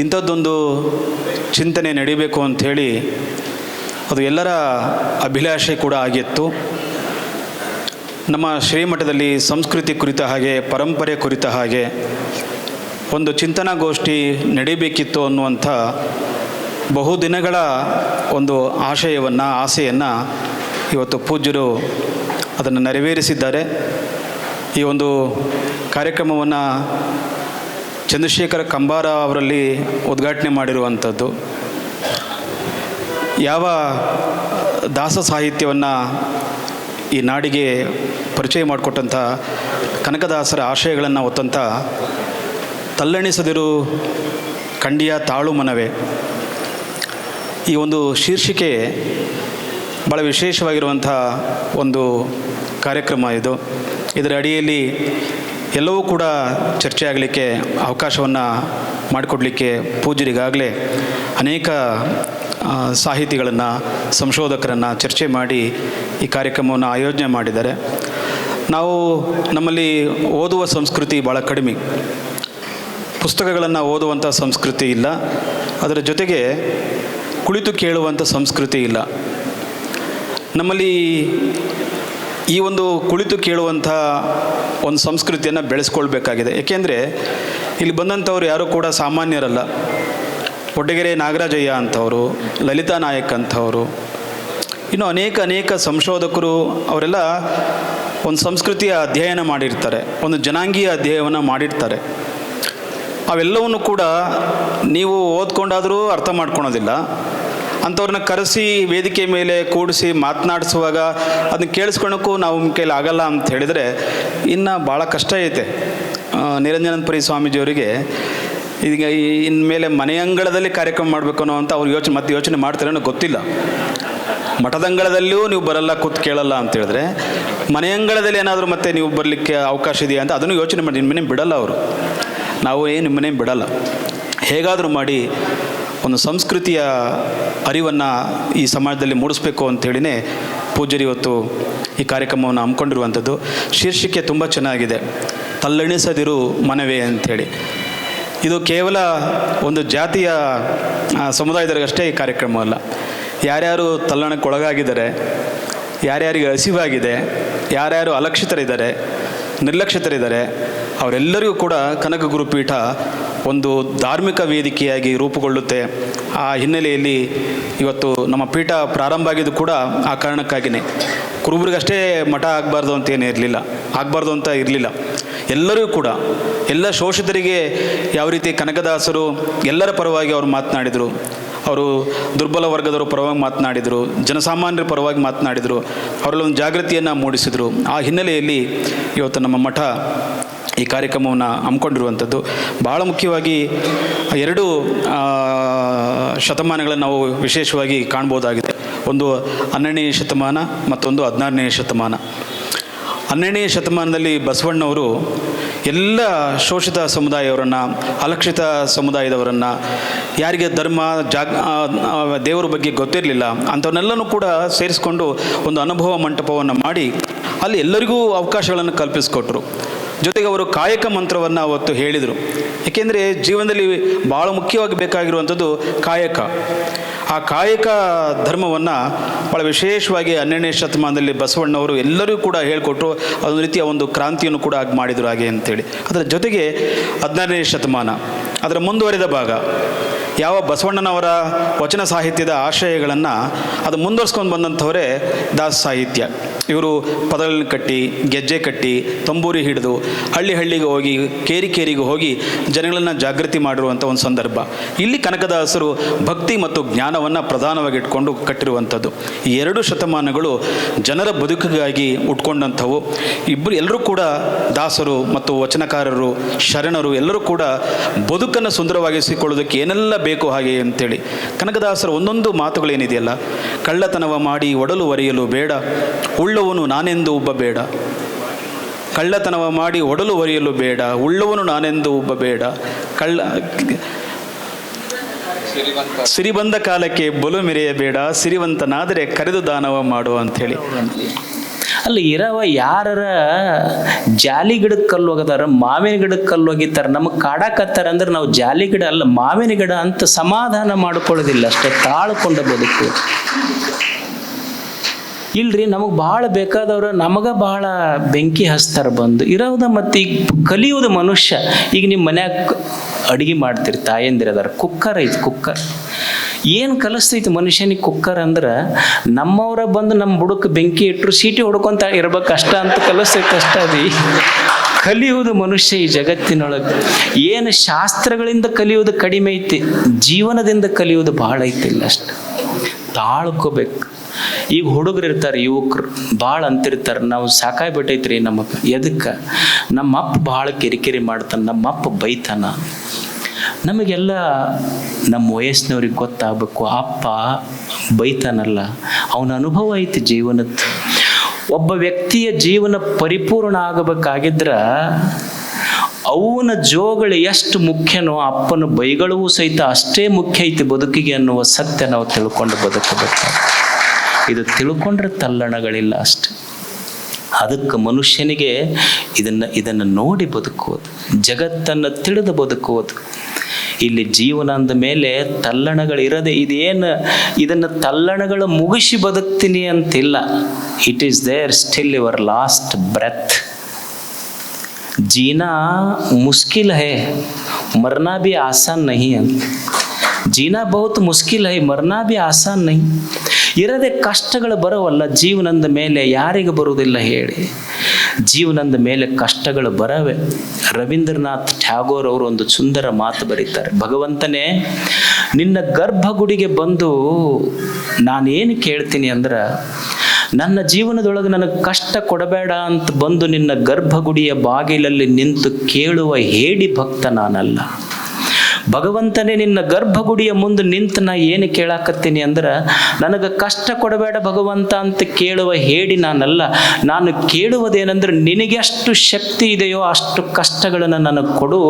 ಇಂಥದ್ದೊಂದು ಚಿಂತನೆ ನಡೀಬೇಕು ಅಂಥೇಳಿ ಅದು ಎಲ್ಲರ ಅಭಿಲಾಷೆ ಕೂಡ ಆಗಿತ್ತು. ನಮ್ಮ ಶ್ರೀಮಠದಲ್ಲಿ ಸಂಸ್ಕೃತಿ ಕುರಿತ ಹಾಗೆ, ಪರಂಪರೆ ಕುರಿತ ಹಾಗೆ ಒಂದು ಚಿಂತನಾಗೋಷ್ಠಿ ನಡೀಬೇಕಿತ್ತು ಅನ್ನುವಂಥ ಬಹುದಿನಗಳ ಒಂದು ಆಸೆಯನ್ನು ಇವತ್ತು ಪೂಜ್ಯರು ಅದನ್ನು ನೆರವೇರಿಸಿದ್ದಾರೆ. ಈ ಒಂದು ಕಾರ್ಯಕ್ರಮವನ್ನು ಚಂದ್ರಶೇಖರ ಕಂಬಾರ ಅವರಲ್ಲಿ ಉದ್ಘಾಟನೆ ಮಾಡಿರುವಂಥದ್ದು. ಯಾವ ದಾಸ ಸಾಹಿತ್ಯವನ್ನು ಈ ನಾಡಿಗೆ ಪರಿಚಯ ಮಾಡಿಕೊಟ್ಟಂಥ ಕನಕದಾಸರ ಆಶಯಗಳನ್ನು ಹೊತ್ತಂಥ ತಲ್ಲಣಿಸದಿರು ಕಂಡಿಯ ತಾಳು ಮನವೇ, ಈ ಒಂದು ಶೀರ್ಷಿಕೆ ಭಾಳ ವಿಶೇಷವಾಗಿರುವಂಥ ಒಂದು ಕಾರ್ಯಕ್ರಮ ಇದು. ಇದರ ಅಡಿಯಲ್ಲಿ ಎಲ್ಲವೂ ಕೂಡ ಚರ್ಚೆ ಆಗಲಿಕ್ಕೆ ಅವಕಾಶವನ್ನು ಮಾಡಿಕೊಡಲಿಕ್ಕೆ ಪೂಜ್ಯರಿಗಾಗಲೇ ಅನೇಕ ಸಾಹಿತಿಗಳನ್ನು, ಸಂಶೋಧಕರನ್ನು ಚರ್ಚೆ ಮಾಡಿ ಈ ಕಾರ್ಯಕ್ರಮವನ್ನು ಆಯೋಜನೆ ಮಾಡಿದ್ದಾರೆ. ನಮ್ಮಲ್ಲಿ ಓದುವ ಸಂಸ್ಕೃತಿ ಭಾಳ ಕಡಿಮೆ, ಪುಸ್ತಕಗಳನ್ನು ಓದುವಂಥ ಸಂಸ್ಕೃತಿ ಇಲ್ಲ. ಅದರ ಜೊತೆಗೆ ಕುಳಿತು ಕೇಳುವಂಥ ಸಂಸ್ಕೃತಿ ಇಲ್ಲ. ನಮ್ಮಲ್ಲಿ ಈ ಒಂದು ಕುಳಿತು ಕೇಳುವಂಥ ಒಂದು ಸಂಸ್ಕೃತಿಯನ್ನು ಬೆಳೆಸ್ಕೊಳ್ಬೇಕಾಗಿದೆ. ಏಕೆಂದರೆ ಇಲ್ಲಿ ಬಂದಂಥವ್ರು ಯಾರೂ ಕೂಡ ಸಾಮಾನ್ಯರಲ್ಲ. ಒಡ್ಡಗೆರೆ ನಾಗರಾಜಯ್ಯ ಅಂಥವರು, ಲಲಿತಾ ನಾಯಕ್ ಅಂಥವರು, ಇನ್ನು ಅನೇಕ ಸಂಶೋಧಕರು, ಅವರೆಲ್ಲ ಒಂದು ಸಂಸ್ಕೃತಿಯ ಅಧ್ಯಯನ ಮಾಡಿರ್ತಾರೆ, ಒಂದು ಜನಾಂಗೀಯ ಅಧ್ಯಯನವನ್ನು ಮಾಡಿರ್ತಾರೆ. ಅವೆಲ್ಲವನ್ನು ಕೂಡ ನೀವು ಓದ್ಕೊಂಡಾದರೂ ಅರ್ಥ ಮಾಡ್ಕೊಳೋದಿಲ್ಲ. ಅಂಥವ್ರನ್ನ ಕರೆಸಿ ವೇದಿಕೆ ಮೇಲೆ ಕೂಡಿಸಿ ಮಾತನಾಡಿಸುವಾಗ ಅದನ್ನ ಕೇಳಿಸ್ಕೊಳಕ್ಕೂ ನಾವು ಕೈಲಿ ಆಗಲ್ಲ ಅಂತ ಹೇಳಿದರೆ ಇನ್ನು ಭಾಳ ಕಷ್ಟ ಐತೆ. ನಿರಂಜನಾನಂದಪುರಿ ಸ್ವಾಮೀಜಿಯವರಿಗೆ ಈಗ ಇನ್ಮೇಲೆ ಮನೆಯಂಗಳದಲ್ಲಿ ಕಾರ್ಯಕ್ರಮ ಮಾಡಬೇಕು ಅನ್ನೋ ಅಂತ ಅವ್ರು ಯೋಚನೆ ಮಾಡ್ತಾರೆ ಅನ್ನೋ ಗೊತ್ತಿಲ್ಲ. ಮಠದಂಗಳದಲ್ಲಿಯೂ ನೀವು ಬರಲ್ಲ, ಕೂತು ಕೇಳಲ್ಲ ಅಂತ ಹೇಳಿದ್ರೆ ಮನೆಯಂಗಳದಲ್ಲಿ ಏನಾದರೂ ಮತ್ತೆ ನೀವು ಬರಲಿಕ್ಕೆ ಅವಕಾಶ ಇದೆಯಾ ಅಂತ ಅದನ್ನು ಯೋಚನೆ ಮಾಡಿ ನಿಮ್ಮನೆ ಬಿಡಲ್ಲ ಅವರು. ನಾವು ನಿಮ್ಮನೆ ಬಿಡಲ್ಲ. ಹೇಗಾದರೂ ಮಾಡಿ ಒಂದು ಸಂಸ್ಕೃತಿಯ ಅರಿವನ್ನು ಈ ಸಮಾಜದಲ್ಲಿ ಮೂಡಿಸ್ಬೇಕು ಅಂಥೇಳಿನೇ ಪೂಜ್ಯರು ಇವತ್ತು ಈ ಕಾರ್ಯಕ್ರಮವನ್ನು ಹಮ್ಮಿಕೊಂಡಿರುವಂಥದ್ದು. ಶೀರ್ಷಿಕೆ ತುಂಬ ಚೆನ್ನಾಗಿದೆ, ತಲ್ಲಣಿಸದಿರು ಮನವೇ ಅಂಥೇಳಿ. ಇದು ಕೇವಲ ಒಂದು ಜಾತಿಯ ಸಮುದಾಯದವರಿಗಷ್ಟೇ ಈ ಕಾರ್ಯಕ್ರಮ ಅಲ್ಲ. ಯಾರ್ಯಾರು ತಲ್ಲಣಕ್ಕೆ ಒಳಗಾಗಿದ್ದಾರೆ, ಯಾರ್ಯಾರಿಗೆ ಹಸಿವಾಗಿದೆ, ಯಾರ್ಯಾರು ಅಲಕ್ಷಿತರಿದ್ದಾರೆ, ನಿರ್ಲಕ್ಷಿತರಿದ್ದಾರೆ, ಅವರೆಲ್ಲರಿಗೂ ಕೂಡ ಕನಕ ಗುರುಪೀಠ ಒಂದು ಧಾರ್ಮಿಕ ವೇದಿಕೆಯಾಗಿ ರೂಪುಗೊಳ್ಳುತ್ತೆ. ಆ ಹಿನ್ನೆಲೆಯಲ್ಲಿ ಇವತ್ತು ನಮ್ಮ ಪೀಠ ಪ್ರಾರಂಭ ಆಗಿದ್ದು ಕೂಡ ಆ ಕಾರಣಕ್ಕಾಗಿಯೇ. ಕುರುಬರಿಗಷ್ಟೇ ಮಠ ಆಗಬಾರ್ದು ಅಂತೇನೇ ಇರಲಿಲ್ಲ, ಆಗಬಾರ್ದು ಅಂತ ಇರಲಿಲ್ಲ. ಎಲ್ಲರೂ ಕೂಡ, ಎಲ್ಲ ಶೋಷಿತರಿಗೆ ಯಾವ ರೀತಿ ಕನಕದಾಸರು ಎಲ್ಲರ ಪರವಾಗಿ ಅವರು ಮಾತನಾಡಿದರು, ಅವರು ದುರ್ಬಲ ವರ್ಗದವರ ಪರವಾಗಿ ಮಾತನಾಡಿದರು, ಜನಸಾಮಾನ್ಯರ ಪರವಾಗಿ ಮಾತನಾಡಿದರು, ಅವರಲ್ಲಿ ಒಂದು ಜಾಗೃತಿಯನ್ನು ಮೂಡಿಸಿದರು. ಆ ಹಿನ್ನೆಲೆಯಲ್ಲಿ ಇವತ್ತು ನಮ್ಮ ಮಠ ಈ ಕಾರ್ಯಕ್ರಮವನ್ನು ಹಮ್ಮಿಕೊಂಡಿರುವಂಥದ್ದು. ಬಹಳ ಮುಖ್ಯವಾಗಿ 2 ಶತಮಾನಗಳನ್ನು ನಾವು ವಿಶೇಷವಾಗಿ ಕಾಣ್ಬೋದಾಗಿದೆ. ಒಂದು 12ನೇ ಶತಮಾನ, ಮತ್ತೊಂದು 16ನೇ ಶತಮಾನ. 12ನೇ ಶತಮಾನದಲ್ಲಿ ಬಸವಣ್ಣವರು ಎಲ್ಲ ಶೋಷಿತ ಸಮುದಾಯವರನ್ನು, ಅಲಕ್ಷಿತ ಸಮುದಾಯದವರನ್ನು, ಯಾರಿಗೆ ಧರ್ಮ ದೇವರ ಬಗ್ಗೆ ಗೊತ್ತಿರಲಿಲ್ಲ ಅಂಥವನ್ನೆಲ್ಲನೂ ಕೂಡ ಸೇರಿಸ್ಕೊಂಡು ಒಂದು ಅನುಭವ ಮಂಟಪವನ್ನು ಮಾಡಿ ಅಲ್ಲಿ ಎಲ್ಲರಿಗೂ ಅವಕಾಶಗಳನ್ನು ಕಲ್ಪಿಸಿಕೊಟ್ರು. ಜೊತೆಗೆ ಅವರು ಕಾಯಕ ಮಂತ್ರವನ್ನು ಅವತ್ತು ಹೇಳಿದರು. ಏಕೆಂದರೆ ಜೀವನದಲ್ಲಿ ಭಾಳ ಮುಖ್ಯವಾಗಿ ಬೇಕಾಗಿರುವಂಥದ್ದು ಕಾಯಕ. ಆ ಕಾಯಕ ಧರ್ಮವನ್ನು ಭಾಳ ವಿಶೇಷವಾಗಿ 12ನೇ ಶತಮಾನದಲ್ಲಿ ಬಸವಣ್ಣವರು ಎಲ್ಲರೂ ಕೂಡ ಹೇಳಿಕೊಟ್ರು. ಅದೊಂದು ರೀತಿಯ ಒಂದು ಕ್ರಾಂತಿಯನ್ನು ಕೂಡ ಆಗಿ ಮಾಡಿದರು ಹಾಗೆ ಅಂತೇಳಿ. ಅದರ ಜೊತೆಗೆ 16ನೇ ಶತಮಾನ ಅದರ ಮುಂದುವರಿದ ಭಾಗ. ಯಾವ ಬಸವಣ್ಣನವರ ವಚನ ಸಾಹಿತ್ಯದ ಆಶಯಗಳನ್ನು ಅದು ಮುಂದುವರ್ಸ್ಕೊಂಡು ಬಂದಂಥವರೇ ದಾಸ ಸಾಹಿತ್ಯ. ಇವರು ಪದಗಳನ್ನು ಕಟ್ಟಿ, ಗೆಜ್ಜೆ ಕಟ್ಟಿ, ತಂಬೂರಿ ಹಿಡಿದು ಹಳ್ಳಿಗೆ ಹೋಗಿ, ಕೇರಿಗೆ ಹೋಗಿ ಜನಗಳನ್ನು ಜಾಗೃತಿ ಮಾಡಿರುವಂಥ ಒಂದು ಸಂದರ್ಭ. ಇಲ್ಲಿ ಕನಕದಾಸರು ಭಕ್ತಿ ಮತ್ತು ಜ್ಞಾನವನ್ನು ಪ್ರಧಾನವಾಗಿ ಇಟ್ಕೊಂಡು ಕಟ್ಟಿರುವಂಥದ್ದು. ಈ 2 ಶತಮಾನಗಳು ಜನರ ಬದುಕಿಗಾಗಿ ಉಟ್ಕೊಂಡಂಥವು. ಎಲ್ಲರೂ ಕೂಡ ದಾಸರು ಮತ್ತು ವಚನಕಾರರು, ಶರಣರು ಎಲ್ಲರೂ ಕೂಡ ಬದುಕನ್ನು ಸುಂದರವಾಗಿಸಿಕೊಳ್ಳೋದಕ್ಕೆ ಏನೆಲ್ಲ ಬೇಕು ಹಾಗೆ ಅಂತೇಳಿ ಕನಕದಾಸರ ಒಂದೊಂದು ಮಾತುಗಳೇನಿದೆಯಲ್ಲ, ಕಳ್ಳತನವ ಮಾಡಿ ಒಡಲು ಒರೆಯಲು ಬೇಡ, ಉಳ್ಳವನು ನಾನೆಂದು ಉಬ್ಬಬೇಡ. ಕಳ್ಳತನವ ಮಾಡಿ ಒಡಲು ಒರೆಯಲು ಬೇಡ, ಉಳ್ಳವನು ನಾನೆಂದು ಉಬ್ಬಬೇಡ. ಸಿರಿ ಬಂದ ಕಾಲಕ್ಕೆ ಬಲು ಮೆರೆಯಬೇಡ, ಸಿರಿವಂತನಾದರೆ ಕರೆದು ದಾನವ ಮಾಡು ಅಂಥೇಳಿ. ಅಲ್ಲಿ ಇರವ ಯಾರ ಜಾಲಿ ಗಿಡಕ್ಕೆ ಕಲ್ಲು ಹೋಗದಾರ, ಮಾವಿನ ಗಿಡಕ್ಕೆ ಕಲ್ಲು ಹೋಗಿತ್ತಾರ, ನಮಗೆ ಕಾಡಾಕತ್ತಾರ ಅಂದ್ರೆ ನಾವು ಜಾಲಿ ಗಿಡ ಅಲ್ಲ ಮಾವಿನ ಗಿಡ ಅಂತ ಸಮಾಧಾನ ಮಾಡ್ಕೊಳ್ಳೋದಿಲ್ಲ, ಅಷ್ಟೇ ತಾಳ್ಕೊಂಡ ಬದುಕು. ಇಲ್ರಿ ನಮಗೆ ಭಾಳ ಬೇಕಾದವ್ರು ನಮಗೆ ಭಾಳ ಬೆಂಕಿ ಹಚ್ತಾರೆ ಬಂದು ಇರೋದ. ಮತ್ತು ಈಗ ಕಲಿಯೋದು ಮನುಷ್ಯ. ಈಗ ನಿಮ್ಮ ಮನ್ಯಾಗ ಅಡುಗೆ ಮಾಡ್ತೀರಿ, ತಾಯಂದಿರದಾರ, ಕುಕ್ಕರ್ ಐತಿ. ಕುಕ್ಕರ್ ಏನು ಕಲಿಸ್ತೈತಿ ಮನುಷ್ಯನಿಗೆ ಕುಕ್ಕರ್ ಅಂದ್ರೆ, ನಮ್ಮವರ ಬಂದು ನಮ್ಮ ಬುಡಕ್ಕೆ ಬೆಂಕಿ ಇಟ್ಟರು ಸೀಟಿ ಹೊಡ್ಕೊತ ಇರ್ಬೇಕು ಕಷ್ಟ ಅಂತ ಕಲಿಸ್ತೈತಿ ಅಷ್ಟ. ಅದು ಕಲಿಯುವುದು ಮನುಷ್ಯ ಈ ಜಗತ್ತಿನೊಳಗೆ. ಏನು ಶಾಸ್ತ್ರಗಳಿಂದ ಕಲಿಯೋದು ಕಡಿಮೆ ಐತಿ, ಜೀವನದಿಂದ ಕಲಿಯೋದು ಭಾಳ ಐತಿಲ್ಲ ಅಷ್ಟು. ತಾಳ್ಕೋಬೇಕು. ಈಗ ಹುಡುಗರು ಇರ್ತಾರೆ, ಯುವಕರು ಭಾಳ ಅಂತಿರ್ತಾರೆ, ನಾವು ಸಾಕಾಗ್ಬಿಟ್ಟೈತ್ರಿ ನಮಗೆ. ಎದಕ್ಕೆ? ನಮ್ಮಪ್ಪ ಭಾಳ ಕಿರಿಕಿರಿ ಮಾಡ್ತಾನೆ, ನಮ್ಮಪ್ಪ ಬೈತಾನ. ನಮಗೆಲ್ಲ ನಮ್ಮ ವಯಸ್ಸಿನವ್ರಿಗೆ ಗೊತ್ತಾಗಬೇಕು, ಅಪ್ಪ ಬೈತಾನಲ್ಲ, ಅವನ ಅನುಭವ ಐತಿ ಜೀವನದ್ದು. ಒಬ್ಬ ವ್ಯಕ್ತಿಯ ಜೀವನ ಪರಿಪೂರ್ಣ ಆಗಬೇಕಾಗಿದ್ರೆ ಅವನ ಜೋಗಳು ಎಷ್ಟು ಮುಖ್ಯನೋ ಅಪ್ಪನ ಬೈಗಳೂ ಸಹಿತ ಅಷ್ಟೇ ಮುಖ್ಯ ಐತಿ ಬದುಕಿಗೆ ಅನ್ನುವ ಸತ್ಯ ನಾವು ತಿಳ್ಕೊಂಡು ಬದುಕಬೇಕು. ಇದು ತಿಳ್ಕೊಂಡ್ರೆ ತಲ್ಲಣಗಳಿಲ್ಲ ಅಷ್ಟೆ. ಅದಕ್ಕೆ ಮನುಷ್ಯನಿಗೆ ಇದನ್ನು ನೋಡಿ ಬದುಕುವುದು, ಜಗತ್ತನ್ನು ತಿಳಿದು ಬದುಕುವುದು. ಇಲ್ಲಿ ಜೀವನ ಅಂದ ಮೇಲೆ ತಲ್ಲಣಗಳಿರದೆ ಇದನ್ನು ತಲ್ಲಣಗಳು ಮುಗಿಸಿ ಬದುಕ್ತೀನಿ ಅಂತಿಲ್ಲ. It is there still your last breath. जीना मुश्किल है, मरना भी आसान नहीं है. जीना बहुत मुश्किल है, मरना भी आसान नहीं. ಇರದೆ ಕಷ್ಟಗಳು ಬರೋವಲ್ಲ ಜೀವನದ ಮೇಲೆ, ಯಾರಿಗೆ ಬರುವುದಿಲ್ಲ ಹೇಳಿ? ಜೀವನದ ಮೇಲೆ ಕಷ್ಟಗಳು ಬರವೆ. ರವೀಂದ್ರನಾಥ್ ಟ್ಯಾಗೋರ್ ಅವರು ಒಂದು ಸುಂದರ ಮಾತು ಬರೀತಾರೆ. ಭಗವಂತನೇ, ನಿನ್ನ ಗರ್ಭಗುಡಿಗೆ ಬಂದು ನಾನೇನು ಕೇಳ್ತೀನಿ ಅಂದ್ರೆ, ನನ್ನ ಜೀವನದೊಳಗೆ ನನಗೆ ಕಷ್ಟ ಕೊಡಬೇಡ ಅಂತ ಬಂದು ನಿನ್ನ ಗರ್ಭಗುಡಿಯ ಬಾಗಿಲಲ್ಲಿ ನಿಂತು ಕೇಳುವ ಹೇಡಿ ಭಕ್ತ ನಾನಲ್ಲ. ಭಗವಂತನೇ, ನಿನ್ನ ಗರ್ಭಗುಡಿಯ ಮುಂದೆ ನಿಂತು ನಾ ಏನು ಕೇಳಾಕತ್ತೀನಿ ಅಂದ್ರೆ, ನನಗೆ ಕಷ್ಟ ಕೊಡಬೇಡ ಭಗವಂತ ಅಂತ ಕೇಳುವ ಹೇಡಿ ನಾನಲ್ಲ. ನಾನು ಕೇಳುವುದೇನೆಂದ್ರೆ, ನಿನಗೆ ಎಷ್ಟು ಶಕ್ತಿ ಇದೆಯೋ ಅಷ್ಟು ಕಷ್ಟಗಳನ್ನು ನನಗೆ ಕೊಡು.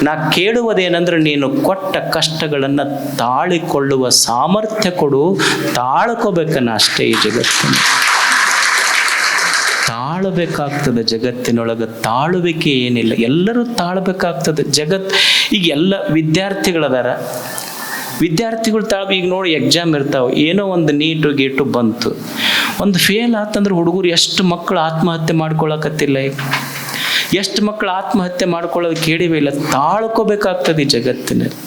ನಾ ಕೇಳುವುದೇನೆಂದ್ರೆ, ನೀನು ಕೊಟ್ಟ ಕಷ್ಟಗಳನ್ನು ತಾಳಿಕೊಳ್ಳುವ ಸಾಮರ್ಥ್ಯ ಕೊಡು. ತಾಳ್ಕೋಬೇಕನ್ನ ಅಷ್ಟೇ. ಈ ಜಗತ್ತಿನ ತಾಳಬೇಕಾಗ್ತದೆ. ಜಗತ್ತಿನೊಳಗೆ ತಾಳುವಿಕೆ ಏನಿಲ್ಲ, ಎಲ್ಲರೂ ತಾಳ್ಬೇಕಾಗ್ತದೆ. ಈಗ ಎಲ್ಲ ವಿದ್ಯಾರ್ಥಿಗಳದಾರ, ವಿದ್ಯಾರ್ಥಿಗಳು ಈಗ ನೋಡಿ ಎಕ್ಸಾಮ್ ಇರ್ತಾವೆ, ಏನೋ ಒಂದು ನೀಟು ಗೀಟು ಬಂತು, ಒಂದು ಫೇಲ್ ಆತಂದ್ರೆ ಹುಡುಗರು ಎಷ್ಟು ಮಕ್ಕಳು ಆತ್ಮಹತ್ಯೆ ಮಾಡ್ಕೊಳಕತ್ತಿಲ್ಲ. ಈಗ ಎಷ್ಟು ಮಕ್ಕಳು ಆತ್ಮಹತ್ಯೆ ಮಾಡ್ಕೊಳ್ಳೋದು ಕೇಳಿವೇ ಇಲ್ಲ. ತಾಳ್ಕೋಬೇಕಾಗ್ತದೆ ಈ ಜಗತ್ತಿನಲ್ಲಿ.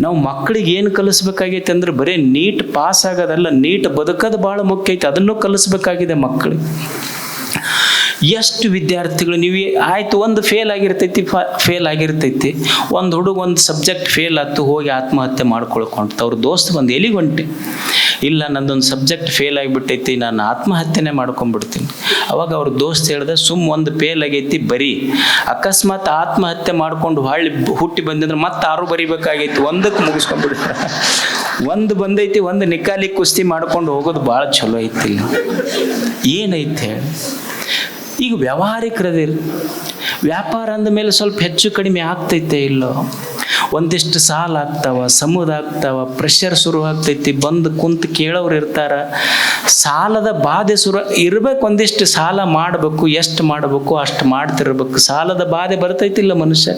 ನಾವು ಮಕ್ಕಳಿಗೆ ಏನು ಕಲಿಸ್ಬೇಕಾಗೈತೆ ಅಂದ್ರೆ ಬರೀ ನೀಟ್ ಪಾಸ್ ಆಗೋದಲ್ಲ, ನೀಟ್ ಬದುಕೋದು ಭಾಳ ಮುಖ್ಯ ಐತೆ. ಅದನ್ನು ಕಲಿಸ್ಬೇಕಾಗಿದೆ ಮಕ್ಕಳಿಗೆ. ಎಷ್ಟು ವಿದ್ಯಾರ್ಥಿಗಳು ನೀವು ಆಯಿತು, ಒಂದು ಫೇಲ್ ಆಗಿರ್ತೈತಿ, ಒಂದು ಹುಡುಗ ಒಂದು ಸಬ್ಜೆಕ್ಟ್ ಫೇಲ್ ಆಯ್ತು, ಹೋಗಿ ಆತ್ಮಹತ್ಯೆ ಮಾಡ್ಕೊಳ್ಕೊಂತ ಅವ್ರ ದೋಸ್ತ್ ಬಂದು ಎಲ್ಲಿಗೆ ಹೊಂಟೆ, ಇಲ್ಲ ನಂದೊಂದು ಸಬ್ಜೆಕ್ಟ್ ಫೇಲ್ ಆಗಿಬಿಟ್ಟೈತಿ, ನಾನು ಆತ್ಮಹತ್ಯೆನೇ ಮಾಡ್ಕೊಂಡ್ಬಿಡ್ತೀನಿ. ಅವಾಗ ಅವ್ರ ದೋಸ್ತ್ ಹೇಳ್ದೆ, ಒಂದು ಫೇಲ್ ಆಗೈತಿ ಬರೀ, ಅಕಸ್ಮಾತ್ ಆತ್ಮಹತ್ಯೆ ಮಾಡ್ಕೊಂಡು ಹುಟ್ಟಿ ಬಂದಿದ್ರೆ ಮತ್ತೆ 6 ಬರಿಬೇಕಾಗೈತಿ, ಒಂದಕ್ಕೆ ಮುಗಿಸ್ಕೊಂಡ್ಬಿಡ್ತಾರೆ. ಒಂದು ಬಂದೈತಿ, ಒಂದು ನಿಕಾಲಿ ಕುಸ್ತಿ ಮಾಡ್ಕೊಂಡು ಹೋಗೋದು ಭಾಳ ಚಲೋ ಐತಿಲ್ಲ. ಏನೈತೆ ಹೇಳಿ, ಈಗ ವ್ಯಾವಹಾರಿಕರದಿರಿ, ವ್ಯಾಪಾರ ಅಂದಮೇಲೆ ಸ್ವಲ್ಪ ಹೆಚ್ಚು ಕಡಿಮೆ ಆಗ್ತೈತೆ ಇಲ್ಲೋ, ಒಂದಿಷ್ಟು ಸಾಲ ಆಗ್ತಾವ, ಸಮುದ ಆಗ್ತಾವ, ಪ್ರೆಷರ್ ಶುರು ಆಗ್ತೈತಿ, ಬಂದು ಕುಂತು ಕೇಳೋರು ಇರ್ತಾರ, ಸಾಲದ ಬಾಧೆ ಶುರು ಇರ್ಬೇಕು. ಒಂದಿಷ್ಟು ಸಾಲ ಮಾಡಬೇಕು, ಎಷ್ಟು ಮಾಡಬೇಕು ಅಷ್ಟು ಮಾಡ್ತಿರ್ಬೇಕು. ಸಾಲದ ಬಾಧೆ ಬರ್ತೈತಿಲ್ಲ ಮನುಷ್ಯ.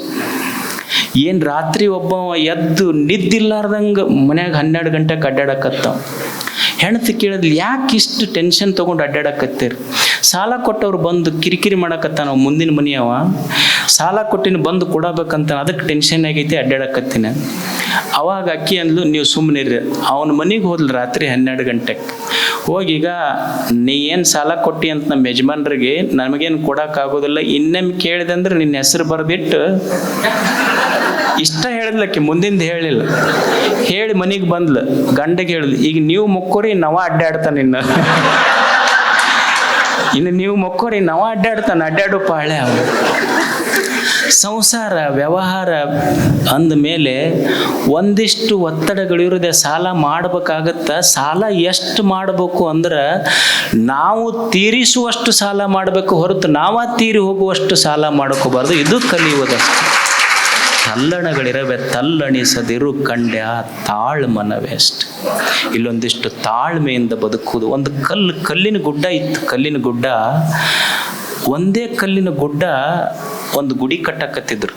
ಏನು ರಾತ್ರಿ ಒಬ್ಬ ಎದ್ದು ನಿದ್ದಿಲ್ಲಾರ್ದಂಗೆ ಮನ್ಯಾಗ 12 ಗಂಟೆಗೆ ಅಡ್ಡಾಡಕತ್ತಾವ. ಹೆಣ್ತಿ ಕೇಳಿದ್ಲಿ, ಯಾಕೆ ಇಷ್ಟು ಟೆನ್ಷನ್ ತೊಗೊಂಡು ಅಡ್ಡಾಡಕತ್ತೀರಿ? ಸಾಲ ಕೊಟ್ಟವ್ರು ಬಂದು ಕಿರಿಕಿರಿ ಮಾಡಕತ್ತಾನ, ನಾವು ಮುಂದಿನ ಮನೆಯವ ಸಾಲ ಕೊಟ್ಟಿನ ಬಂದು ಕೊಡಬೇಕಂತ, ಅದಕ್ಕೆ ಟೆನ್ಷನ್ ಆಗೈತಿ, ಅಡ್ಡಾಡಕತ್ತೀನಿ. ಅವಾಗ ಅಕ್ಕಿ ಅಂದ್ಲು, ನೀವು ಸುಮ್ಮನಿರ್ರಿ. ಅವನ ಮನೆಗೆ ಹೋದ್ಲು ರಾತ್ರಿ 12 ಗಂಟೆಗೆ. ಹೋಗೀಗ ನೀ ಏನು ಸಾಲ ಕೊಟ್ಟಿ ಅಂತ ನಮ್ಮ ಯಜಮಾನ್ರಿಗೆ ನಮಗೇನು ಕೊಡೋಕ್ಕಾಗೋದಿಲ್ಲ, ಇನ್ನೊಮ್ಮೆ ಕೇಳಿದೆ ಅಂದ್ರೆ ನಿನ್ನ ಹೆಸರು ಬರೆದಿಟ್ಟು ಇಷ್ಟ ಹೇಳಿದ್ಲಕ್ಕೆ, ಮುಂದಿಂದ ಹೇಳಿಲ್ಲ. ಹೇಳಿ ಮನೆಗೆ ಬಂದ್ಲು, ಗಂಡಗೆ ಹೇಳಿದ್ಲು, ಈಗ ನೀವು ಮೊಕ್ಕೋರಿ ನವ ಅಡ್ಡಾಡ್ತಾನೆ, ಇನ್ನು ನೀವು ಮೊಕ್ಕೋರಿ ನವ ಅಡ್ಡಾಡು ಪಾಳೆ. ಅವ ಸಂಸಾರ ವ್ಯವಹಾರ ಅಂದ ಮೇಲೆ ಒಂದಿಷ್ಟು ಒತ್ತಡಗಳಿರುತ್ತೆ. ಸಾಲ ಮಾಡ್ಬೇಕಾಗತ್ತ. ಸಾಲ ಎಷ್ಟು ಮಾಡಬೇಕು ಅಂದ್ರೆ ನಾವು ತೀರಿಸುವಷ್ಟು ಸಾಲ ಮಾಡಬೇಕು ಹೊರತು ನಾವ ತೀರಿ ಹೋಗುವಷ್ಟು ಸಾಲ ಮಾಡ್ಕೋಬಾರ್ದು. ಇದು ಕಲಿಯುವುದಷ್ಟು. ತಲ್ಲಣಗಳಿರವೆ, ತಲ್ಲಣಿಸದಿರು ಕಂಡ್ಯ ತಾಳ್ಮನವೇ ಅಷ್ಟೆ. ಇಲ್ಲೊಂದಿಷ್ಟು ತಾಳ್ಮೆಯಿಂದ ಬದುಕುವುದು. ಒಂದು ಕಲ್ಲಿನ ಗುಡ್ಡ ಇತ್ತು. ಕಲ್ಲಿನ ಗುಡ್ಡ, ಒಂದೇ ಕಲ್ಲಿನ ಗುಡ್ಡ ಒಂದು ಗುಡಿ ಕಟ್ಟಕತ್ತಿದ್ರು.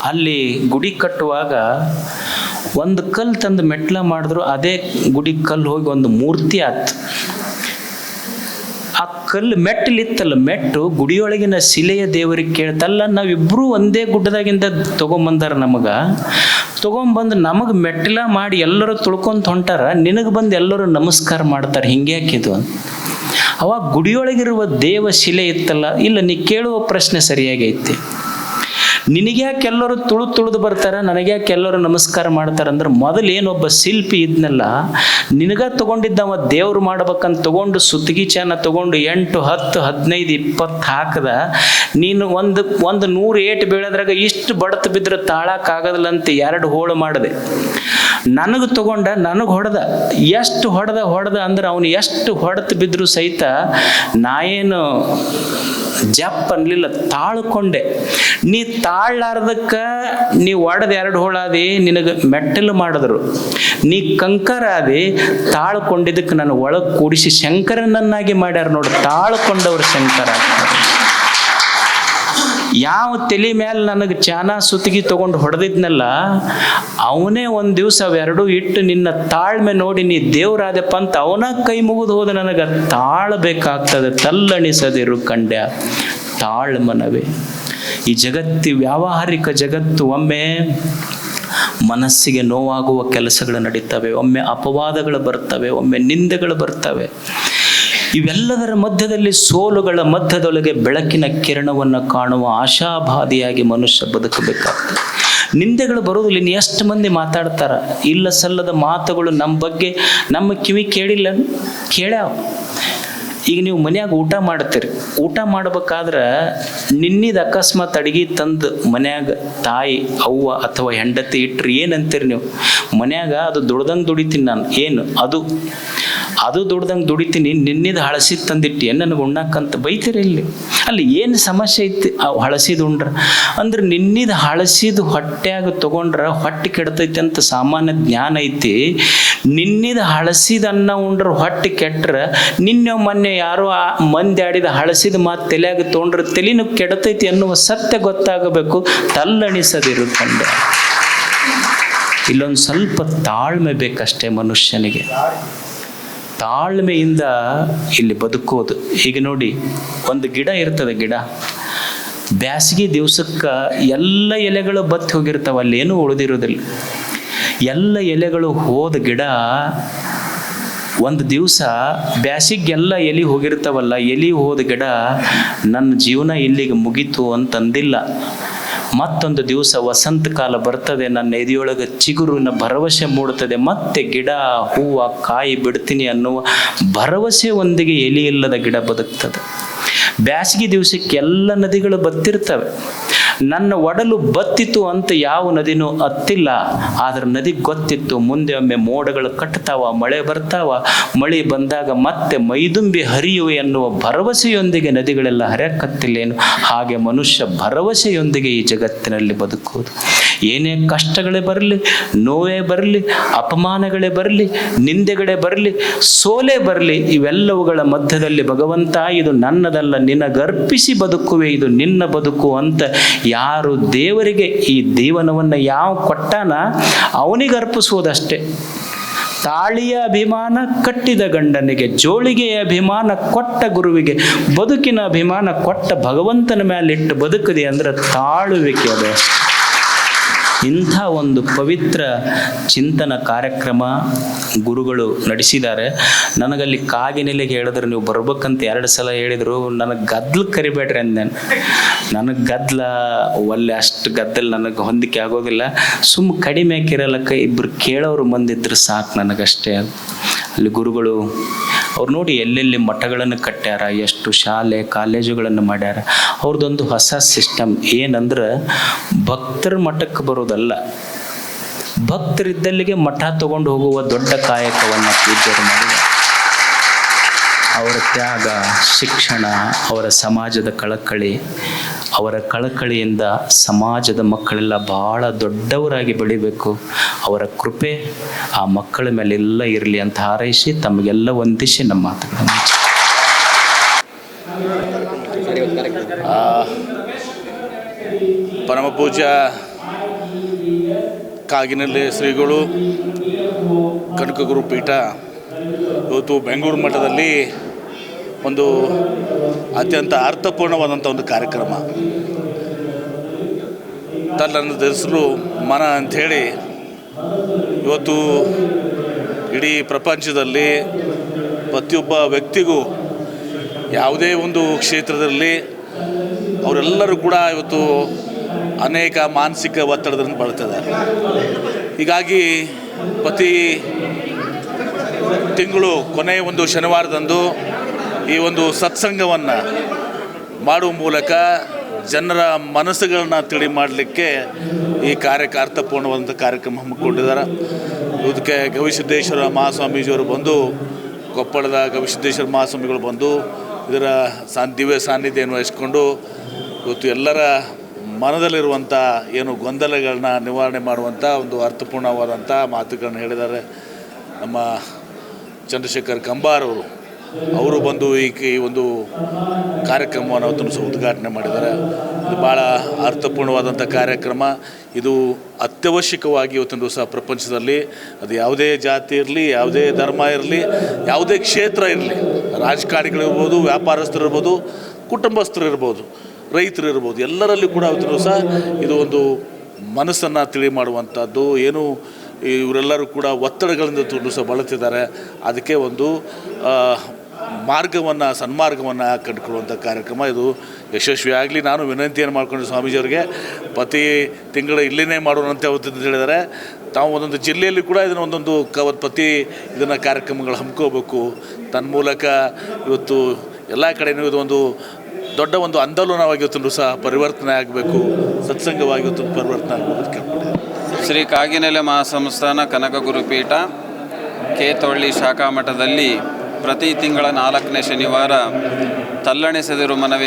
ಅಲ್ಲಿ ಗುಡಿ ಕಟ್ಟುವಾಗ ಒಂದು ಕಲ್ಲು ತಂದು ಮೆಟ್ಲ ಮಾಡಿದ್ರು. ಅದೇ ಗುಡಿ ಕಲ್ಲು ಹೋಗಿ ಒಂದು ಮೂರ್ತಿ ಆಯ್ತು. ಆ ಕಲ್ಲು ಮೆಟ್ಟಲಿತ್ತಲ್ಲ, ಮೆಟ್ಟು ಗುಡಿಯೊಳಗಿನ ಶಿಲೆಯ ದೇವರಿಗೆ ಕೇಳ್ತಲ್ಲ, ನಾವಿಬ್ಬರೂ ಒಂದೇ ಗುಡ್ಡದಾಗಿಂದ ತೊಗೊಂಬಂದಾರ. ತೊಗೊಂಬಂದು ನಮಗೆ ಮೆಟ್ಟಲ ಮಾಡಿ ಎಲ್ಲರೂ ತುಳ್ಕೊಂತ ಹೊಂಟಾರ, ನಿನಗೆ ಬಂದು ಎಲ್ಲರೂ ನಮಸ್ಕಾರ ಮಾಡ್ತಾರೆ. ಹಿಂಗೆ ಹಾಕಿದ್ದು ಅಂತ. ಅವಾಗ ಗುಡಿಯೊಳಗಿರುವ ದೇವ ಶಿಲೆ ಇತ್ತಲ್ಲ, ಇಲ್ಲ ನೀ ಕೇಳುವ ಪ್ರಶ್ನೆ ಸರಿಯಾಗೈತಿ. ನಿನಗ್ಯಾಕೆ ಎಲ್ಲರೂ ತುಳಿದು ಬರ್ತಾರೆ, ನನಗ್ಯಾಕೆ ಎಲ್ಲರೂ ನಮಸ್ಕಾರ ಮಾಡ್ತಾರೆ ಅಂದ್ರೆ, ಮೊದಲು ಏನೊಬ್ಬ ಶಿಲ್ಪಿ ಇದ್ನಲ್ಲ, ನಿನಗ ತಗೊಂಡಿದ್ದವ ದೇವ್ರು ಮಾಡ್ಬೇಕಂತ ತಗೊಂಡು ಸುತ್ತಿಗೆ ಚಾನ ತಗೊಂಡು 8, 10, 15, 20 ಹಾಕದ. ನೀನು ಒಂದು 100 ಏಟು ಬೀಳೋದ್ರಾಗ ಇಷ್ಟು ಬಡತು ಬಿದ್ರೆ ತಾಳಕ್ಕಾಗದಿಲ್ಲ ಅಂತ 2 ಹೋಳು ಮಾಡಿದೆ. ನನಗೆ ತಗೊಂಡ, ನನಗೆ ಹೊಡೆದ. ಎಷ್ಟು ಹೊಡೆದ ಅಂದ್ರೆ ಅವನು ಎಷ್ಟು ಹೊಡೆತು ಬಿದ್ರು ಸಹಿತ ನಾ ಏನು ಜಪ್ ಅನ್ಲಿಲ್ಲ, ತಾಳ್ಕೊಂಡೆ. ನೀ ತಾಳ್ಲಾರ್ದಕ್ಕ ನೀ ಒಡೆದ 2 ಹೋಳಾದಿ, ನಿನಗೆ ಮೆಟ್ಟಲು ಮಾಡಿದ್ರು. ನೀ ಕಂಕರ ಆದಿ, ತಾಳ್ಕೊಂಡಿದ್ದಕ್ಕೆ ನಾನು ಒಳಗೆ ಕೂಡಿಸಿ ಶಂಕರನನ್ನಾಗಿ ಮಾಡ್ಯಾರ ನೋಡಿ. ತಾಳ್ಕೊಂಡವ್ರು ಶಂಕರ. ಯಾವ ತಲೆ ಮೇಲೆ ನನಗೆ ಚಾನ ಸುತ್ತಿಗೆ ತಗೊಂಡು ಹೊಡೆದಿದ್ನಲ್ಲ, ಅವನೇ ಒಂದು ದಿವಸ ಅವೆರಡೂ ಇಟ್ಟು ನಿನ್ನ ತಾಳ್ಮೆ ನೋಡಿ ನೀ ದೇವರಾದಪ್ಪ ಅಂತ ಅವನ ಕೈ ಮುಗಿದು ಹೋದ. ನನಗೆ ತಾಳ್ಬೇಕಾಗ್ತದೆ. ತಲ್ಲಣಿಸದಿರು ಕಂಡ್ಯ ತಾಳ್ಮನವೇ. ಈ ವ್ಯಾವಹಾರಿಕ ಜಗತ್ತು ಒಮ್ಮೆ ಮನಸ್ಸಿಗೆ ನೋವಾಗುವ ಕೆಲಸಗಳು ನಡೀತವೆ, ಒಮ್ಮೆ ಅಪವಾದಗಳು ಬರ್ತವೆ, ಒಮ್ಮೆ ನಿಂದೆಗಳು ಬರ್ತವೆ. ಇವೆಲ್ಲದರ ಮಧ್ಯದಲ್ಲಿ, ಸೋಲುಗಳ ಮಧ್ಯದೊಳಗೆ ಬೆಳಕಿನ ಕಿರಣವನ್ನು ಕಾಣುವ ಆಶಾಭಾದಿಯಾಗಿ ಮನುಷ್ಯ ಬದುಕಬೇಕಾಗ್ತದೆ. ನಿಂದೆಗಳು ಬರೋದಿಲ್ಲ. ಇನ್ನು ಎಷ್ಟು ಮಂದಿ ಮಾತಾಡ್ತಾರ, ಇಲ್ಲ ಸಲ್ಲದ ಮಾತುಗಳು ನಮ್ಮ ಬಗ್ಗೆ ನಮ್ಮ ಕಿವಿ ಕೇಳ್ಯಾವ. ಈಗ ನೀವು ಮನ್ಯಾಗ ಊಟ ಮಾಡ್ತೀರಿ, ಊಟ ಮಾಡ್ಬೇಕಾದ್ರೆ ನಿನ್ನಿದ ಅಕಸ್ಮಾತ್ ಅಡಿಗೆ ತಂದು ಮನ್ಯಾಗ ತಾಯಿ, ಅವ್ವ ಅಥವಾ ಹೆಂಡತಿ ಇಟ್ರಿ ಏನಂತೀರಿ ನೀವು? ಮನ್ಯಾಗ ಅದು ದುಡ್ದಂಗೆ ದುಡಿತೀನಿ ನಾನು, ಏನು ಅದು ದುಡ್ದಂಗೆ ದುಡಿತೀನಿ, ನಿನ್ನಿದ ಹಳಸಿದ ತಂದಿಟ್ಟು ನನಗೆ ಉಣ್ಣಕ್ಕಂತ ಬೈತೀರಿ. ಅಲ್ಲಿ ಏನು ಸಮಸ್ಯೆ ಐತಿ? ಹಳಸಿದ ಉಂಡ್ರ ಅಂದ್ರೆ ನಿನ್ನಿದ ಹಳಸಿದ ಹೊಟ್ಟ್ಯಾಗ ತೊಗೊಂಡ್ರ ಹೊಟ್ಟೆ ಕೆಡ್ತೈತಿ ಅಂತ ಸಾಮಾನ್ಯ ಜ್ಞಾನ ಐತಿ. ನಿನ್ನಿದ ಹಳಸಿದ ಅನ್ನ ಉಂಡ್ರ ಹೊಟ್ಟೆ ಕೆಟ್ರ, ನಿನ್ನೆ ಮೊನ್ನೆ ಯಾರೋ ಮಂದಿ ಆಡಿದ ಹಳಸಿದ ಮಾತು ತಲೆಯಾಗ ತೊಗೊಂಡ್ರ ತಲೆನೂ ಕೆಡತೈತಿ ಅನ್ನುವ ಸತ್ಯ ಗೊತ್ತಾಗಬೇಕು. ತಲ್ಲಣಿಸದಿರು ಕಂಡ. ಇಲ್ಲೊಂದು ಸ್ವಲ್ಪ ತಾಳ್ಮೆ ಬೇಕಷ್ಟೇ ಮನುಷ್ಯನಿಗೆ. ತಾಳ್ಮೆಯಿಂದ ಇಲ್ಲಿ ಬದುಕೋದು. ಈಗ ನೋಡಿ, ಒಂದು ಗಿಡ ಇರ್ತದೆ. ಬ್ಯಾಸಿಗೆ ದಿವ್ಸಕ್ಕೆ ಎಲ್ಲ ಎಲೆಗಳು ಬತ್ತಿ ಹೋಗಿರ್ತಾವ, ಅಲ್ಲೇನೂ ಉಳಿದಿರೋದಿಲ್ಲ. ಎಲ್ಲ ಎಲೆಗಳು ಹೋದ ಗಿಡ ಒಂದು ದಿವಸ ಬ್ಯಾಸಿಗೆಲ್ಲ ಎಲೆ ಹೋಗಿರ್ತಾವಲ್ಲ, ಎಲೆ ಹೋದ ಗಿಡ ನನ್ನ ಜೀವನ ಇಲ್ಲಿಗೆ ಮುಗೀತು ಅಂತಂದಿಲ್ಲ. ಮತ್ತೊಂದು ದಿವಸ ವಸಂತ ಕಾಲ ಬರ್ತದೆ, ನನ್ನ ಎದೆಯೊಳಗೆ ಚಿಗುರಿನ ಭರವಸೆ ಮೂಡುತ್ತದೆ, ಮತ್ತೆ ಗಿಡ ಹೂವು ಕಾಯಿ ಬಿಡ್ತೀನಿ ಅನ್ನುವ ಭರವಸೆಯೊಂದಿಗೆ ಎಲೆ ಇಲ್ಲದ ಗಿಡ ಬದುಕ್ತದೆ. ಬ್ಯಾಸಿಗೆ ದಿವಸಕ್ಕೆ ಎಲ್ಲ ನದಿಗಳು ಬತ್ತಿರ್ತವೆ. ನನ್ನ ಒಡಲು ಬತ್ತಿತು ಅಂತ ಯಾವ ನದಿನೂ ಹತ್ತಿಲ್ಲ, ಆದ್ರೆ ನದಿ ಗೊತ್ತಿತ್ತು ಮುಂದೆ ಒಮ್ಮೆ ಮೋಡಗಳು ಕಟ್ತಾವ, ಮಳೆ ಬರ್ತಾವ, ಮಳೆ ಬಂದಾಗ ಮತ್ತೆ ಮೈದುಂಬಿ ಹರಿಯುವೆ ಎನ್ನುವ ಭರವಸೆಯೊಂದಿಗೆ ನದಿಗಳೆಲ್ಲ ಹರಿಯಕತ್ತಿಲ್ಲೇನು. ಹಾಗೆ ಮನುಷ್ಯ ಭರವಸೆಯೊಂದಿಗೆ ಈ ಜಗತ್ತಿನಲ್ಲಿ ಬದುಕುವುದು. ಏನೇ ಕಷ್ಟಗಳೇ ಬರಲಿ, ನೋವೇ ಬರಲಿ, ಅಪಮಾನಗಳೇ ಬರಲಿ, ನಿಂದೆಗಳೇ ಬರಲಿ, ಸೋಲೇ ಬರಲಿ, ಇವೆಲ್ಲವುಗಳ ಮಧ್ಯದಲ್ಲಿ ಭಗವಂತ ಇದು ನನ್ನದಲ್ಲ, ನಿನಗರ್ಪಿಸಿ ಬದುಕುವೆ, ಇದು ನಿನ್ನ ಬದುಕು ಅಂತ ಯಾರು ದೇವರಿಗೆ ಈ ಜೀವನವನ್ನು ಯಾವ ಕೊಟ್ಟಾನ ಅವನಿಗೆ ಅರ್ಪಿಸುವುದಷ್ಟೇ. ತಾಳಿಯ ಅಭಿಮಾನ ಕಟ್ಟಿದ ಗಂಡನಿಗೆ, ಜೋಳಿಗೆಯ ಅಭಿಮಾನ ಕೊಟ್ಟ ಗುರುವಿಗೆ, ಬದುಕಿನ ಅಭಿಮಾನ ಕೊಟ್ಟ ಭಗವಂತನ ಮೇಲಿಟ್ಟು ಬದುಕಿದೆ ಅಂದ್ರೆ ತಾಳುವಿಕೆ ಅದು. ಇಂಥ ಒಂದು ಪವಿತ್ರ ಚಿಂತನ ಕಾರ್ಯಕ್ರಮ ಗುರುಗಳು ನಡೆಸಿದ್ದಾರೆ. ನನಗಲ್ಲಿ ಕಾಗಿನೆಲೆಗೆ ಹೇಳಿದ್ರೆ ನೀವು ಬರ್ಬೇಕಂತ 2 ಸಲ ಹೇಳಿದರು. ನನಗೆ ಗದ್ದಲು ಕರಿಬೇಡ್ರಿ ಅಂದೆ. ನನಗೆ ಗದ್ದಲ ಒಳ್ಳೆ ಅಷ್ಟು ಗದ್ದಲು ನನಗೆ ಹೊಂದಿಕೆ ಆಗೋದಿಲ್ಲ. ಕಡಿಮೆ ಕಿರಲಕ್ಕ ಇಬ್ಬರು ಕೇಳೋರು ಮಂದಿದ್ರು ಸಾಕು ನನಗಷ್ಟೇ. ಅಲ್ಲಿ ಗುರುಗಳು ಅವ್ರು ನೋಡಿ ಎಲ್ಲೆಲ್ಲಿ ಮಠಗಳನ್ನು ಕಟ್ಟ್ಯಾರ, ಎಷ್ಟು ಶಾಲೆ ಕಾಲೇಜುಗಳನ್ನು ಮಾಡ್ಯಾರ. ಅವ್ರದ್ದೊಂದು ಹೊಸ ಸಿಸ್ಟಮ್ ಏನಂದ್ರೆ ಭಕ್ತರ ಮಠಕ್ಕೆ ಬರೋದಲ್ಲ, ಭಕ್ತರಿದ್ದಲ್ಲಿಗೆ ಮಠ ತಗೊಂಡು ಹೋಗುವ ದೊಡ್ಡ ಕಾಯಕವನ್ನು ಪೂಜ್ಯರು ಮಾಡಿದ್ದಾರೆ. ಅವರ ತ್ಯಾಗ, ಶಿಕ್ಷಣ, ಅವರ ಸಮಾಜದ ಕಳಕಳಿ, ಅವರ ಕಳಕಳಿಯಿಂದ ಸಮಾಜದ ಮಕ್ಕಳೆಲ್ಲ ಬಹಳ ದೊಡ್ಡವರಾಗಿ ಬೆಳಿಬೇಕು. ಅವರ ಕೃಪೆ ಆ ಮಕ್ಕಳ ಮೇಲೆಲ್ಲ ಇರಲಿ ಅಂತ ಹಾರೈಸಿ ತಮಗೆಲ್ಲ ವಂದಿಸಿ ನಮ್ಮ ಮಾತುಗಳನ್ನು ಪರಮ ಪೂಜ್ಯ ಕಾಗಿನೆಲೆ ಶ್ರೀಗಳು ಕನಕ ಗುರುಪೀಠ ಇವತ್ತು ಬೆಂಗಳೂರು ಮಠದಲ್ಲಿ ಒಂದು ಅತ್ಯಂತ ಅರ್ಥಪೂರ್ಣವಾದಂಥ ಒಂದು ಕಾರ್ಯಕ್ರಮ, ತಲ್ಲನ್ನು ಧರಿಸಲು ಮನ ಅಂಥೇಳಿ ಇವತ್ತು ಇಡೀ ಪ್ರಪಂಚದಲ್ಲಿ ಪ್ರತಿಯೊಬ್ಬ ವ್ಯಕ್ತಿಗೂ ಯಾವುದೇ ಒಂದು ಕ್ಷೇತ್ರದಲ್ಲಿ ಅವರೆಲ್ಲರೂ ಕೂಡ ಇವತ್ತು ಅನೇಕ ಮಾನಸಿಕ ಒತ್ತಡದಿಂದ ಬಳಲ್ತಿದ್ದಾರೆ. ಹೀಗಾಗಿ ಪ್ರತಿ ತಿಂಗಳು ಕೊನೆಯ ಒಂದು ಶನಿವಾರದಂದು ಈ ಒಂದು ಸತ್ಸಂಗವನ್ನು ಮಾಡುವ ಮೂಲಕ ಜನರ ಮನಸ್ಸುಗಳನ್ನ ತಿಳಿ ಮಾಡಲಿಕ್ಕೆ ಈ ಅರ್ಥಪೂರ್ಣವಾದಂಥ ಕಾರ್ಯಕ್ರಮ ಹಮ್ಮಿಕೊಂಡಿದ್ದಾರೆ. ಇದಕ್ಕೆ ಗವಿಸಿದ್ದೇಶ್ವರ ಮಹಾಸ್ವಾಮೀಜಿಯವರು ಬಂದು, ಕೊಪ್ಪಳದ ಗವಿಸಿದ್ದೇಶ್ವರ ಮಹಾಸ್ವಾಮಿಗಳು ಬಂದು ಇದರ ದಿವ್ಯ ಸಾನ್ನಿಧ್ಯವನ್ನು ವಹಿಸ್ಕೊಂಡು ಇವತ್ತು ಎಲ್ಲರ ಮನದಲ್ಲಿರುವಂಥ ಏನು ಗೊಂದಲಗಳನ್ನ ನಿವಾರಣೆ ಮಾಡುವಂಥ ಒಂದು ಅರ್ಥಪೂರ್ಣವಾದಂಥ ಮಾತುಗಳನ್ನು ಹೇಳಿದ್ದಾರೆ. ನಮ್ಮ ಚಂದ್ರಶೇಖರ್ ಕಂಬಾರ್ ಅವರು ಬಂದು ಈ ಒಂದು ಕಾರ್ಯಕ್ರಮವನ್ನು ಅವತ್ತು ಉದ್ಘಾಟನೆ ಮಾಡಿದ್ದಾರೆ. ಇದು ಭಾಳ ಅರ್ಥಪೂರ್ಣವಾದಂಥ ಕಾರ್ಯಕ್ರಮ. ಇದು ಅತ್ಯವಶ್ಯಕವಾಗಿ ಇವತ್ತಿನ ದಿವಸ ಪ್ರಪಂಚದಲ್ಲಿ ಅದು ಯಾವುದೇ ಜಾತಿ ಇರಲಿ, ಯಾವುದೇ ಧರ್ಮ ಇರಲಿ, ಯಾವುದೇ ಕ್ಷೇತ್ರ ಇರಲಿ, ರಾಜಕಾರಣಿಗಳಿರ್ಬೋದು, ವ್ಯಾಪಾರಸ್ಥರಿರ್ಬೋದು, ಕುಟುಂಬಸ್ಥರು ಇರ್ಬೋದು, ರೈತರು ಇರ್ಬೋದು, ಎಲ್ಲರಲ್ಲಿ ಕೂಡ ಇವತ್ತಿನ ದಿವಸ ಇದು ಒಂದು ಮನಸ್ಸನ್ನು ತಿಳಿ ಮಾಡುವಂಥದ್ದು. ಏನು ಇವರೆಲ್ಲರೂ ಕೂಡ ಒತ್ತಡಗಳಿಂದ ದಿವಸ ಬಳಲ್ತಿದ್ದಾರೆ. ಅದಕ್ಕೆ ಒಂದು ಸನ್ಮಾರ್ಗವನ್ನು ಕಂಡುಕೊಳ್ಳುವಂಥ ಕಾರ್ಯಕ್ರಮ ಇದು ಯಶಸ್ವಿಯಾಗಲಿ. ನಾನು ವಿನಂತಿಯನ್ನು ಮಾಡಿಕೊಂಡು ಸ್ವಾಮೀಜಿಯವರಿಗೆ ಪ್ರತಿ ತಿಂಗಳು ಇಲ್ಲಿನೇ ಮಾಡೋಣಂತೆ ಅವತ್ತು ಹೇಳಿದ್ದಾರೆ. ತಾವು ಒಂದೊಂದು ಜಿಲ್ಲೆಯಲ್ಲಿ ಕೂಡ ಇದನ್ನು ಒಂದೊಂದು ಇದನ್ನು ಕಾರ್ಯಕ್ರಮಗಳು ಹಮ್ಮಿಕೋಬೇಕು. ತನ್ಮೂಲಕ ಇವತ್ತು ಎಲ್ಲ ಕಡೆಯೂ ಇದೊಂದು ದೊಡ್ಡ ಒಂದು ಆಂದೋಲನವಾಗಿ ಇವತ್ತು ಸಹ ಪರಿವರ್ತನೆ ಆಗಬೇಕು, ಸತ್ಸಂಗವಾಗಿ ಇವತ್ತು ಪರಿವರ್ತನೆ ಆಗಬೇಕು ಕೇಳ್ಕೊಂಡಿದ್ದಾರೆ. ಶ್ರೀ ಕಾಗಿನೆಲೆ ಮಹಾಸಂಸ್ಥಾನ ಕನಕ ಗುರುಪೀಠ ಕೇತೊಳ್ಳಿ ಶಾಖಾ ಮಠದಲ್ಲಿ ಪ್ರತಿ ತಿಂಗಳ 4ನೇ ಶನಿವಾರ ತಲ್ಲಣಿಸದಿರು ಮನವಿ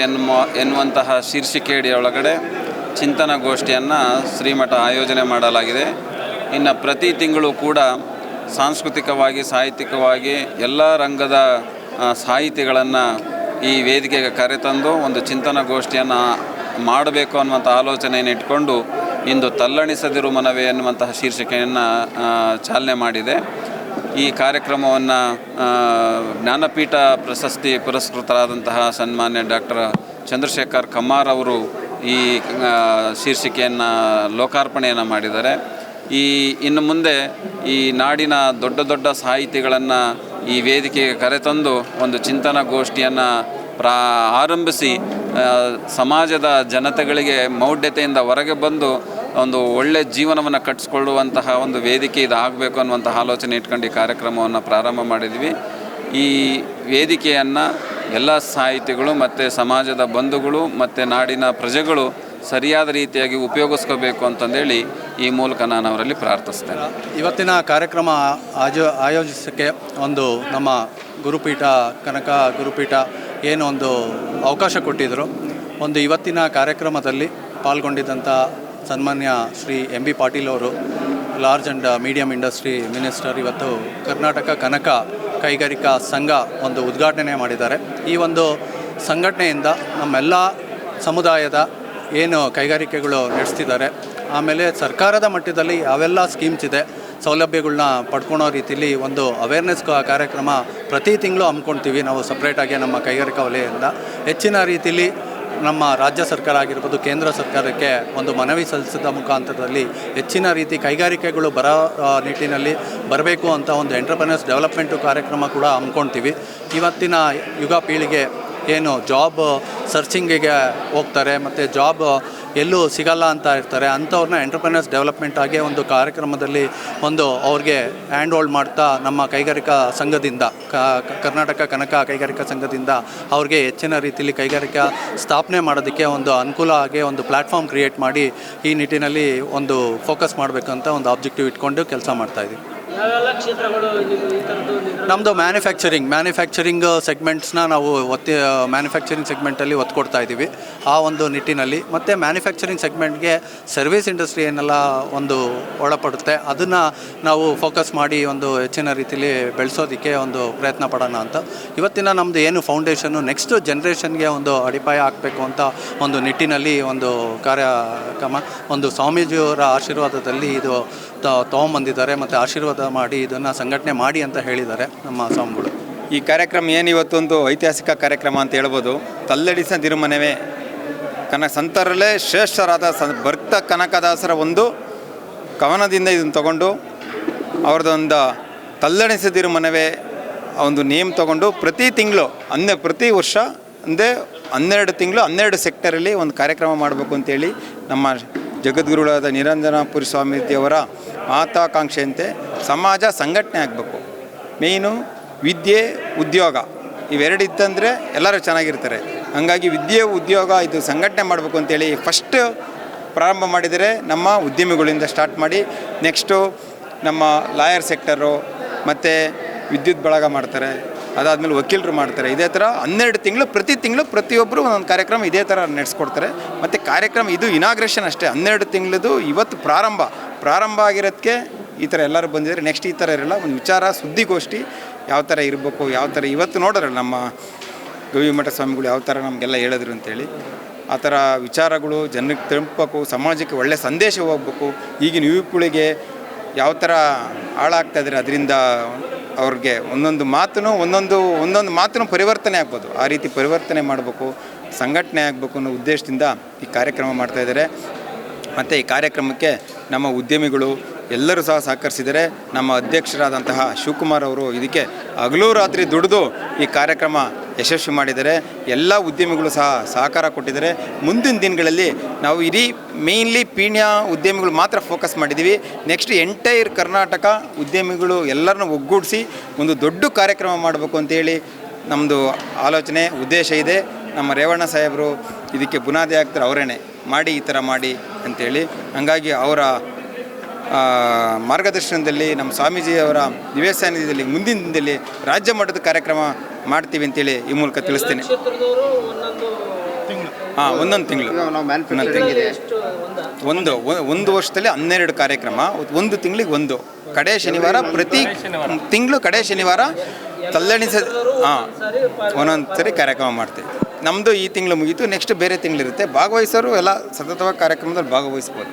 ಎನ್ನುವಂತಹ ಶೀರ್ಷಿಕೆಯೊಳಗಡೆ ಚಿಂತನಗೋಷ್ಠಿಯನ್ನು ಶ್ರೀಮಠ ಆಯೋಜನೆ ಮಾಡಲಾಗಿದೆ. ಇನ್ನು ಪ್ರತಿ ತಿಂಗಳು ಕೂಡ ಸಾಂಸ್ಕೃತಿಕವಾಗಿ, ಸಾಹಿತ್ಯಿಕವಾಗಿ ಎಲ್ಲ ರಂಗದ ಸಾಹಿತಿಗಳನ್ನು ಈ ವೇದಿಕೆಗೆ ಕರೆತಂದು ಒಂದು ಚಿಂತನಗೋಷ್ಠಿಯನ್ನು ಮಾಡಬೇಕು ಅನ್ನುವಂಥ ಆಲೋಚನೆಯನ್ನು ಇಟ್ಕೊಂಡು ಇಂದು ತಲ್ಲಣಿಸದಿರು ಮನವಿ ಎನ್ನುವಂತಹ ಶೀರ್ಷಿಕೆಯನ್ನು ಚಾಲನೆ ಮಾಡಿದೆ. ಈ ಕಾರ್ಯಕ್ರಮವನ್ನು ಜ್ಞಾನಪೀಠ ಪ್ರಶಸ್ತಿ ಪುರಸ್ಕೃತರಾದಂತಹ ಸನ್ಮಾನ್ಯ ಡಾಕ್ಟರ್ ಚಂದ್ರಶೇಖರ್ ಕಂಬಾರ್ ಅವರು ಈ ಶೀರ್ಷಿಕೆಯನ್ನು ಲೋಕಾರ್ಪಣೆಯನ್ನು ಮಾಡಿದ್ದಾರೆ. ಇನ್ನು ಮುಂದೆ ಈ ನಾಡಿನ ದೊಡ್ಡ ದೊಡ್ಡ ಸಾಹಿತಿಗಳನ್ನು ಈ ವೇದಿಕೆಗೆ ಕರೆತಂದು ಒಂದು ಚಿಂತನಾ ಗೋಷ್ಠಿಯನ್ನು ಆರಂಭಿಸಿ ಸಮಾಜದ ಜನತೆಗಳಿಗೆ ಮೌಢ್ಯತೆಯಿಂದ ಹೊರಗೆ ಬಂದು ಒಂದು ಒಳ್ಳೆಯ ಜೀವನವನ್ನು ಕಟ್ಟಿಸ್ಕೊಳ್ಳುವಂತಹ ಒಂದು ವೇದಿಕೆ ಇದಾಗಬೇಕು ಅನ್ನುವಂಥ ಆಲೋಚನೆ ಇಟ್ಕೊಂಡು ಈ ಕಾರ್ಯಕ್ರಮವನ್ನು ಪ್ರಾರಂಭ ಮಾಡಿದ್ವಿ. ಈ ವೇದಿಕೆಯನ್ನು ಎಲ್ಲ ಸಾಹಿತಿಗಳು ಮತ್ತು ಸಮಾಜದ ಬಂಧುಗಳು ಮತ್ತು ನಾಡಿನ ಪ್ರಜೆಗಳು ಸರಿಯಾದ ರೀತಿಯಾಗಿ ಉಪಯೋಗಿಸ್ಕೋಬೇಕು ಅಂತಂದೇಳಿ ಈ ಮೂಲಕ ನಾನು ಅವರಲ್ಲಿ ಪ್ರಾರ್ಥಿಸ್ತೇನೆ. ಇವತ್ತಿನ ಕಾರ್ಯಕ್ರಮ ಆಯೋಜಿಸೋಕ್ಕೆ ಒಂದು ನಮ್ಮ ಗುರುಪೀಠ ಕನಕ ಗುರುಪೀಠ ಏನು ಒಂದು ಅವಕಾಶ ಕೊಟ್ಟಿದ್ದರು. ಒಂದು ಇವತ್ತಿನ ಕಾರ್ಯಕ್ರಮದಲ್ಲಿ ಪಾಲ್ಗೊಂಡಿದ್ದಂಥ ಸನ್ಮಾನ್ಯ ಶ್ರೀ ಎಂ ಬಿ ಪಾಟೀಲ್ ಅವರು, large and medium industry minister, ಇವತ್ತು ಕರ್ನಾಟಕ ಕನಕ ಕೈಗಾರಿಕಾ ಸಂಘ ಒಂದು ಉದ್ಘಾಟನೆ ಮಾಡಿದ್ದಾರೆ. ಈ ಒಂದು ಸಂಘಟನೆಯಿಂದ ನಮ್ಮೆಲ್ಲ ಸಮುದಾಯದ ಏನು ಕೈಗಾರಿಕೆಗಳು ನಡೆಸ್ತಿದ್ದಾರೆ, ಆಮೇಲೆ ಸರ್ಕಾರದ ಮಟ್ಟದಲ್ಲಿ ಯಾವೆಲ್ಲ ಸ್ಕೀಮ್ಸ್ ಇದೆ, ಸೌಲಭ್ಯಗಳನ್ನ ಪಡ್ಕೊಳೋ ರೀತಿಯಲ್ಲಿ ಒಂದು ಅವೇರ್ನೆಸ್ ಕಾರ್ಯಕ್ರಮ ಪ್ರತಿ ತಿಂಗಳು ಹಮ್ಮಿಕೊಳ್ತೀವಿ ನಾವು ಸಪ್ರೇಟಾಗಿ ನಮ್ಮ ಕೈಗಾರಿಕಾ ವಲಯದಿಂದ. ಹೆಚ್ಚಿನ ರೀತಿಯಲ್ಲಿ ನಮ್ಮ ರಾಜ್ಯ ಸರ್ಕಾರ ಆಗಿರ್ಬೋದು, ಕೇಂದ್ರ ಸರ್ಕಾರಕ್ಕೆ ಒಂದು ಮನವಿ ಸಲ್ಲಿಸಿದ ಮುಖಾಂತರದಲ್ಲಿ ಹೆಚ್ಚಿನ ರೀತಿ ಕೈಗಾರಿಕೆಗಳು ನಿಟ್ಟಿನಲ್ಲಿ ಬರಬೇಕು ಅಂತ ಒಂದು ಎಂಟರ್ಪ್ರೆನರ್ಸ್ ಡೆವಲಪ್ಮೆಂಟು ಕಾರ್ಯಕ್ರಮ ಕೂಡ ಹಮ್ಮಿಕೊಳ್ತೀವಿ. ಇವತ್ತಿನ ಯುಗ ಪೀಳಿಗೆ ಏನು ಜಾಬ್ ಸರ್ಚಿಂಗಿಗೆ ಹೋಗ್ತಾರೆ ಮತ್ತು ಜಾಬ್ ಎಲ್ಲೂ ಸಿಗಲ್ಲ ಅಂತ ಇರ್ತಾರೆ, ಅಂಥವ್ರನ್ನ ಎಂಟರ್ಪ್ರೆನರ್ಸ್ ಡೆವಲಪ್ಮೆಂಟ್ ಆಗಿ ಒಂದು ಕಾರ್ಯಕ್ರಮದಲ್ಲಿ ಒಂದು ಅವ್ರಿಗೆ ಹ್ಯಾಂಡ್ ಹೋಲ್ಡ್ ಮಾಡ್ತಾ ನಮ್ಮ ಕೈಗಾರಿಕಾ ಸಂಘದಿಂದ ಕರ್ನಾಟಕ ಕನಕ ಕೈಗಾರಿಕಾ ಸಂಘದಿಂದ ಅವ್ರಿಗೆ ಹೆಚ್ಚಿನ ರೀತಿಯಲ್ಲಿ ಕೈಗಾರಿಕಾ ಸ್ಥಾಪನೆ ಮಾಡೋದಕ್ಕೆ ಒಂದು ಅನುಕೂಲ ಆಗಿ ಒಂದು ಪ್ಲ್ಯಾಟ್ಫಾರ್ಮ್ ಕ್ರಿಯೇಟ್ ಮಾಡಿ ಈ ನಿಟ್ಟಿನಲ್ಲಿ ಒಂದು ಫೋಕಸ್ ಮಾಡಬೇಕಂತ ಒಂದು ಆಬ್ಜೆಕ್ಟಿವ್ ಇಟ್ಕೊಂಡು ಕೆಲಸ ಮಾಡ್ತಾಯಿದ್ದೀವಿ. ನಮ್ಮದು ಮ್ಯಾನುಫ್ಯಾಕ್ಚರಿಂಗ್ ಸೆಗ್ಮೆಂಟ್ಸ್ನ ನಾವು ಮ್ಯಾನುಫ್ಯಾಕ್ಚರಿಂಗ್ ಸೆಗ್ಮೆಂಟಲ್ಲಿ ಒತ್ತು ಕೊಡ್ತಾ ಇದ್ದೀವಿ. ಆ ಒಂದು ನಿಟ್ಟಿನಲ್ಲಿ ಮತ್ತು ಮ್ಯಾನುಫ್ಯಾಕ್ಚರಿಂಗ್ ಸೆಗ್ಮೆಂಟ್ಗೆ ಸರ್ವಿಸ್ ಇಂಡಸ್ಟ್ರಿ ಏನೆಲ್ಲ ಒಂದು ಒಳಪಡುತ್ತೆ ಅದನ್ನು ನಾವು ಫೋಕಸ್ ಮಾಡಿ ಒಂದು ಹೆಚ್ಚಿನ ರೀತಿಯಲ್ಲಿ ಬೆಳೆಸೋದಕ್ಕೆ ಒಂದು ಪ್ರಯತ್ನ ಪಡೋಣ ಅಂತ. ಇವತ್ತಿನ ನಮ್ಮದು ಏನು ಫೌಂಡೇಶನ್ನು ನೆಕ್ಸ್ಟ್ ಜನ್ರೇಷನ್ಗೆ ಒಂದು ಅಡಿಪಾಯ ಹಾಕಬೇಕು ಅಂತ ಒಂದು ನಿಟ್ಟಿನಲ್ಲಿ ಒಂದು ಕಾರ್ಯಕ್ರಮ ಒಂದು ಸ್ವಾಮೀಜಿಯವರ ಆಶೀರ್ವಾದದಲ್ಲಿ ಇದು ತೊಗೊಂಬಂದಿದ್ದಾರೆ ಮತ್ತು ಆಶೀರ್ವಾದ ಮಾಡಿ ಇದನ್ನು ಸಂಘಟನೆ ಮಾಡಿ ಅಂತ ಹೇಳಿದ್ದಾರೆ ನಮ್ಮ ಸ್ವಾಮಿಗಳು. ಈ ಕಾರ್ಯಕ್ರಮ ಏನು ಇವತ್ತೊಂದು ಐತಿಹಾಸಿಕ ಕಾರ್ಯಕ್ರಮ ಅಂತ ಹೇಳ್ಬೋದು. ತಲ್ಲಡಿಸದಿರು ಮನವೇ ಸಂತರಲ್ಲೇ ಶ್ರೇಷ್ಠರಾದ ಭಕ್ತ ಕನಕದಾಸರ ಒಂದು ಕವನದಿಂದ ಇದನ್ನು ತಗೊಂಡು ಅವ್ರದ್ದೊಂದು ತಲ್ಲಡಿಸದಿರು ಮನವೇ ಒಂದು ನೇಮ್ ತೊಗೊಂಡು ಪ್ರತಿ ತಿಂಗಳು ಪ್ರತಿ ವರ್ಷ ಅಂದರೆ 12 ತಿಂಗಳು 12 ಸೆಕ್ಟರಲ್ಲಿ ಒಂದು ಕಾರ್ಯಕ್ರಮ ಮಾಡಬೇಕು ಅಂತೇಳಿ ನಮ್ಮ ಜಗದ್ಗುರುಗಳಾದ ನಿರಂಜನಾಪುರಿ ಸ್ವಾಮೀಜಿಯವರ ಮಹತ್ವಾಕಾಂಕ್ಷೆಯಂತೆ ಸಮಾಜ ಸಂಘಟನೆ ಆಗಬೇಕು. ಮೇಯ್ನು ವಿದ್ಯೆ ಉದ್ಯೋಗ ಇವೆರಡು ಇತ್ತಂದರೆ ಎಲ್ಲರೂ ಚೆನ್ನಾಗಿರ್ತಾರೆ. ಹಾಗಾಗಿ ವಿದ್ಯೆ ಉದ್ಯೋಗ ಇದು ಸಂಘಟನೆ ಮಾಡಬೇಕು ಅಂತೇಳಿ ಫಸ್ಟ್ ಪ್ರಾರಂಭ ಮಾಡಿದರೆ ನಮ್ಮ ಉದ್ಯಮಿಗಳಿಂದ ಸ್ಟಾರ್ಟ್ ಮಾಡಿ ನೆಕ್ಸ್ಟು ನಮ್ಮ ಲಾಯರ್ ಸೆಕ್ಟರು ಮತ್ತು ವಿದ್ಯುತ್ ಬಳಗ ಮಾಡ್ತಾರೆ, ಅದಾದಮೇಲೆ ವಕೀಲರು ಮಾಡ್ತಾರೆ. ಇದೇ ಥರ 12 ತಿಂಗಳು ಪ್ರತಿ ತಿಂಗಳು ಪ್ರತಿಯೊಬ್ಬರು ಒಂದೊಂದು ಕಾರ್ಯಕ್ರಮ ಇದೇ ಥರ ನಡೆಸ್ಕೊಡ್ತಾರೆ. ಮತ್ತು ಕಾರ್ಯಕ್ರಮ ಇದು ಇನಾಗ್ರೇಷನ್ ಅಷ್ಟೇ, 12 ತಿಂಗಳದು ಇವತ್ತು ಪ್ರಾರಂಭ ಆಗಿರೋದಕ್ಕೆ ಈ ಥರ ಎಲ್ಲರೂ ಬಂದಿದ್ದಾರೆ. ನೆಕ್ಸ್ಟ್ ಈ ಥರ ಇರಲ್ಲ, ಒಂದು ವಿಚಾರ ಸುದ್ದಿಗೋಷ್ಠಿ ಯಾವ ಥರ ಇರಬೇಕು, ಯಾವ ಥರ ಇವತ್ತು ನೋಡೋರಲ್ಲ ನಮ್ಮ ಗವಿಮಠ ಸ್ವಾಮಿಗಳು ಯಾವ ಥರ ನಮಗೆಲ್ಲ ಹೇಳಿದ್ರು ಅಂತೇಳಿ, ಆ ಥರ ವಿಚಾರಗಳು ಜನರಿಗೆ ತಲುಪಬೇಕು, ಸಮಾಜಕ್ಕೆ ಒಳ್ಳೆಯ ಸಂದೇಶ ಹೋಗ್ಬೇಕು. ಈಗಿನ ಯುವ ಪೀಳಿಗೆ ಯಾವ ಥರ ಹಾಳಾಗ್ತಾಯಿದ್ರೆ ಅದರಿಂದ ಅವ್ರಿಗೆ ಒಂದೊಂದು ಮಾತನ್ನು ಪರಿವರ್ತನೆ ಆಗ್ಬೋದು. ಆ ರೀತಿ ಪರಿವರ್ತನೆ ಮಾಡಬೇಕು, ಸಂಘಟನೆ ಆಗಬೇಕು ಅನ್ನೋ ಉದ್ದೇಶದಿಂದ ಈ ಕಾರ್ಯಕ್ರಮ ಮಾಡ್ತಾಯಿದ್ದಾರೆ. ಮತ್ತು ಈ ಕಾರ್ಯಕ್ರಮಕ್ಕೆ ನಮ್ಮ ಉದ್ಯಮಿಗಳು ಎಲ್ಲರೂ ಸಹ ಸಹಕರಿಸಿದ್ದಾರೆ. ನಮ್ಮ ಅಧ್ಯಕ್ಷರಾದಂತಹ ಶಿವಕುಮಾರ್ ಅವರು ಇದಕ್ಕೆ ಹಗಲು ರಾತ್ರಿ ದುಡಿದು ಈ ಕಾರ್ಯಕ್ರಮ ಯಶಸ್ವಿ ಮಾಡಿದ್ದಾರೆ. ಎಲ್ಲ ಉದ್ಯಮಿಗಳು ಸಹ ಸಹಕಾರ ಕೊಟ್ಟಿದ್ದಾರೆ. ಮುಂದಿನ ದಿನಗಳಲ್ಲಿ ನಾವು ಇಡೀ ಮೇಯ್ನ್ಲಿ ಪೀಣ್ಯ ಉದ್ಯಮಿಗಳು ಮಾತ್ರ ಫೋಕಸ್ ಮಾಡಿದ್ದೀವಿ. ನೆಕ್ಸ್ಟ್ ಎಂಟೈರ್ ಕರ್ನಾಟಕ ಉದ್ಯಮಿಗಳು ಎಲ್ಲರನ್ನೂ ಒಗ್ಗೂಡಿಸಿ ಒಂದು ದೊಡ್ಡ ಕಾರ್ಯಕ್ರಮ ಮಾಡಬೇಕು ಅಂತೇಳಿ ನಮ್ಮದು ಆಲೋಚನೆ ಉದ್ದೇಶ ಇದೆ. ನಮ್ಮ ರೇವಣ್ಣ ಸಾಹೇಬರು ಇದಕ್ಕೆ ಬುನಾದಿ ಆಗ್ತಾರೆ, ಅವರೇನೆ ಮಾಡಿ ಈ ಥರ ಮಾಡಿ ಅಂಥೇಳಿ. ಹಾಗಾಗಿ ಅವರ ಮಾರ್ಗದರ್ಶನದಲ್ಲಿ ನಮ್ಮ ಸ್ವಾಮೀಜಿಯವರ ನಿವೇಶನದಲ್ಲಿ ಮುಂದಿನ ದಿನದಲ್ಲಿ ರಾಜ್ಯ ಮಟ್ಟದ ಕಾರ್ಯಕ್ರಮ ಮಾಡ್ತೀವಿ ಅಂತೇಳಿ ಈ ಮೂಲಕ ತಿಳಿಸ್ತೇನೆ. ಒಂದೊಂದು ತಿಂಗಳು ಒಂದು ವರ್ಷದಲ್ಲಿ 12 ಕಾರ್ಯಕ್ರಮ, ಒಂದು ತಿಂಗಳಿಗೆ ಒಂದು ಕಡೆ ಶನಿವಾರ, ಪ್ರತಿ ತಿಂಗಳು ಕಡೆ ಶನಿವಾರ ಒಂದೊಂದು ಸರಿ ಕಾರ್ಯಕ್ರಮ ಮಾಡ್ತೀವಿ. ನಮ್ಮದು ಈ ತಿಂಗಳು ಮುಗೀತು, ನೆಕ್ಸ್ಟ್ ಬೇರೆ ತಿಂಗಳಿರುತ್ತೆ. ಭಾಗವಹಿಸೋರು ಎಲ್ಲ ಸತತವಾಗಿ ಕಾರ್ಯಕ್ರಮದಲ್ಲಿ ಭಾಗವಹಿಸ್ಬೋದು.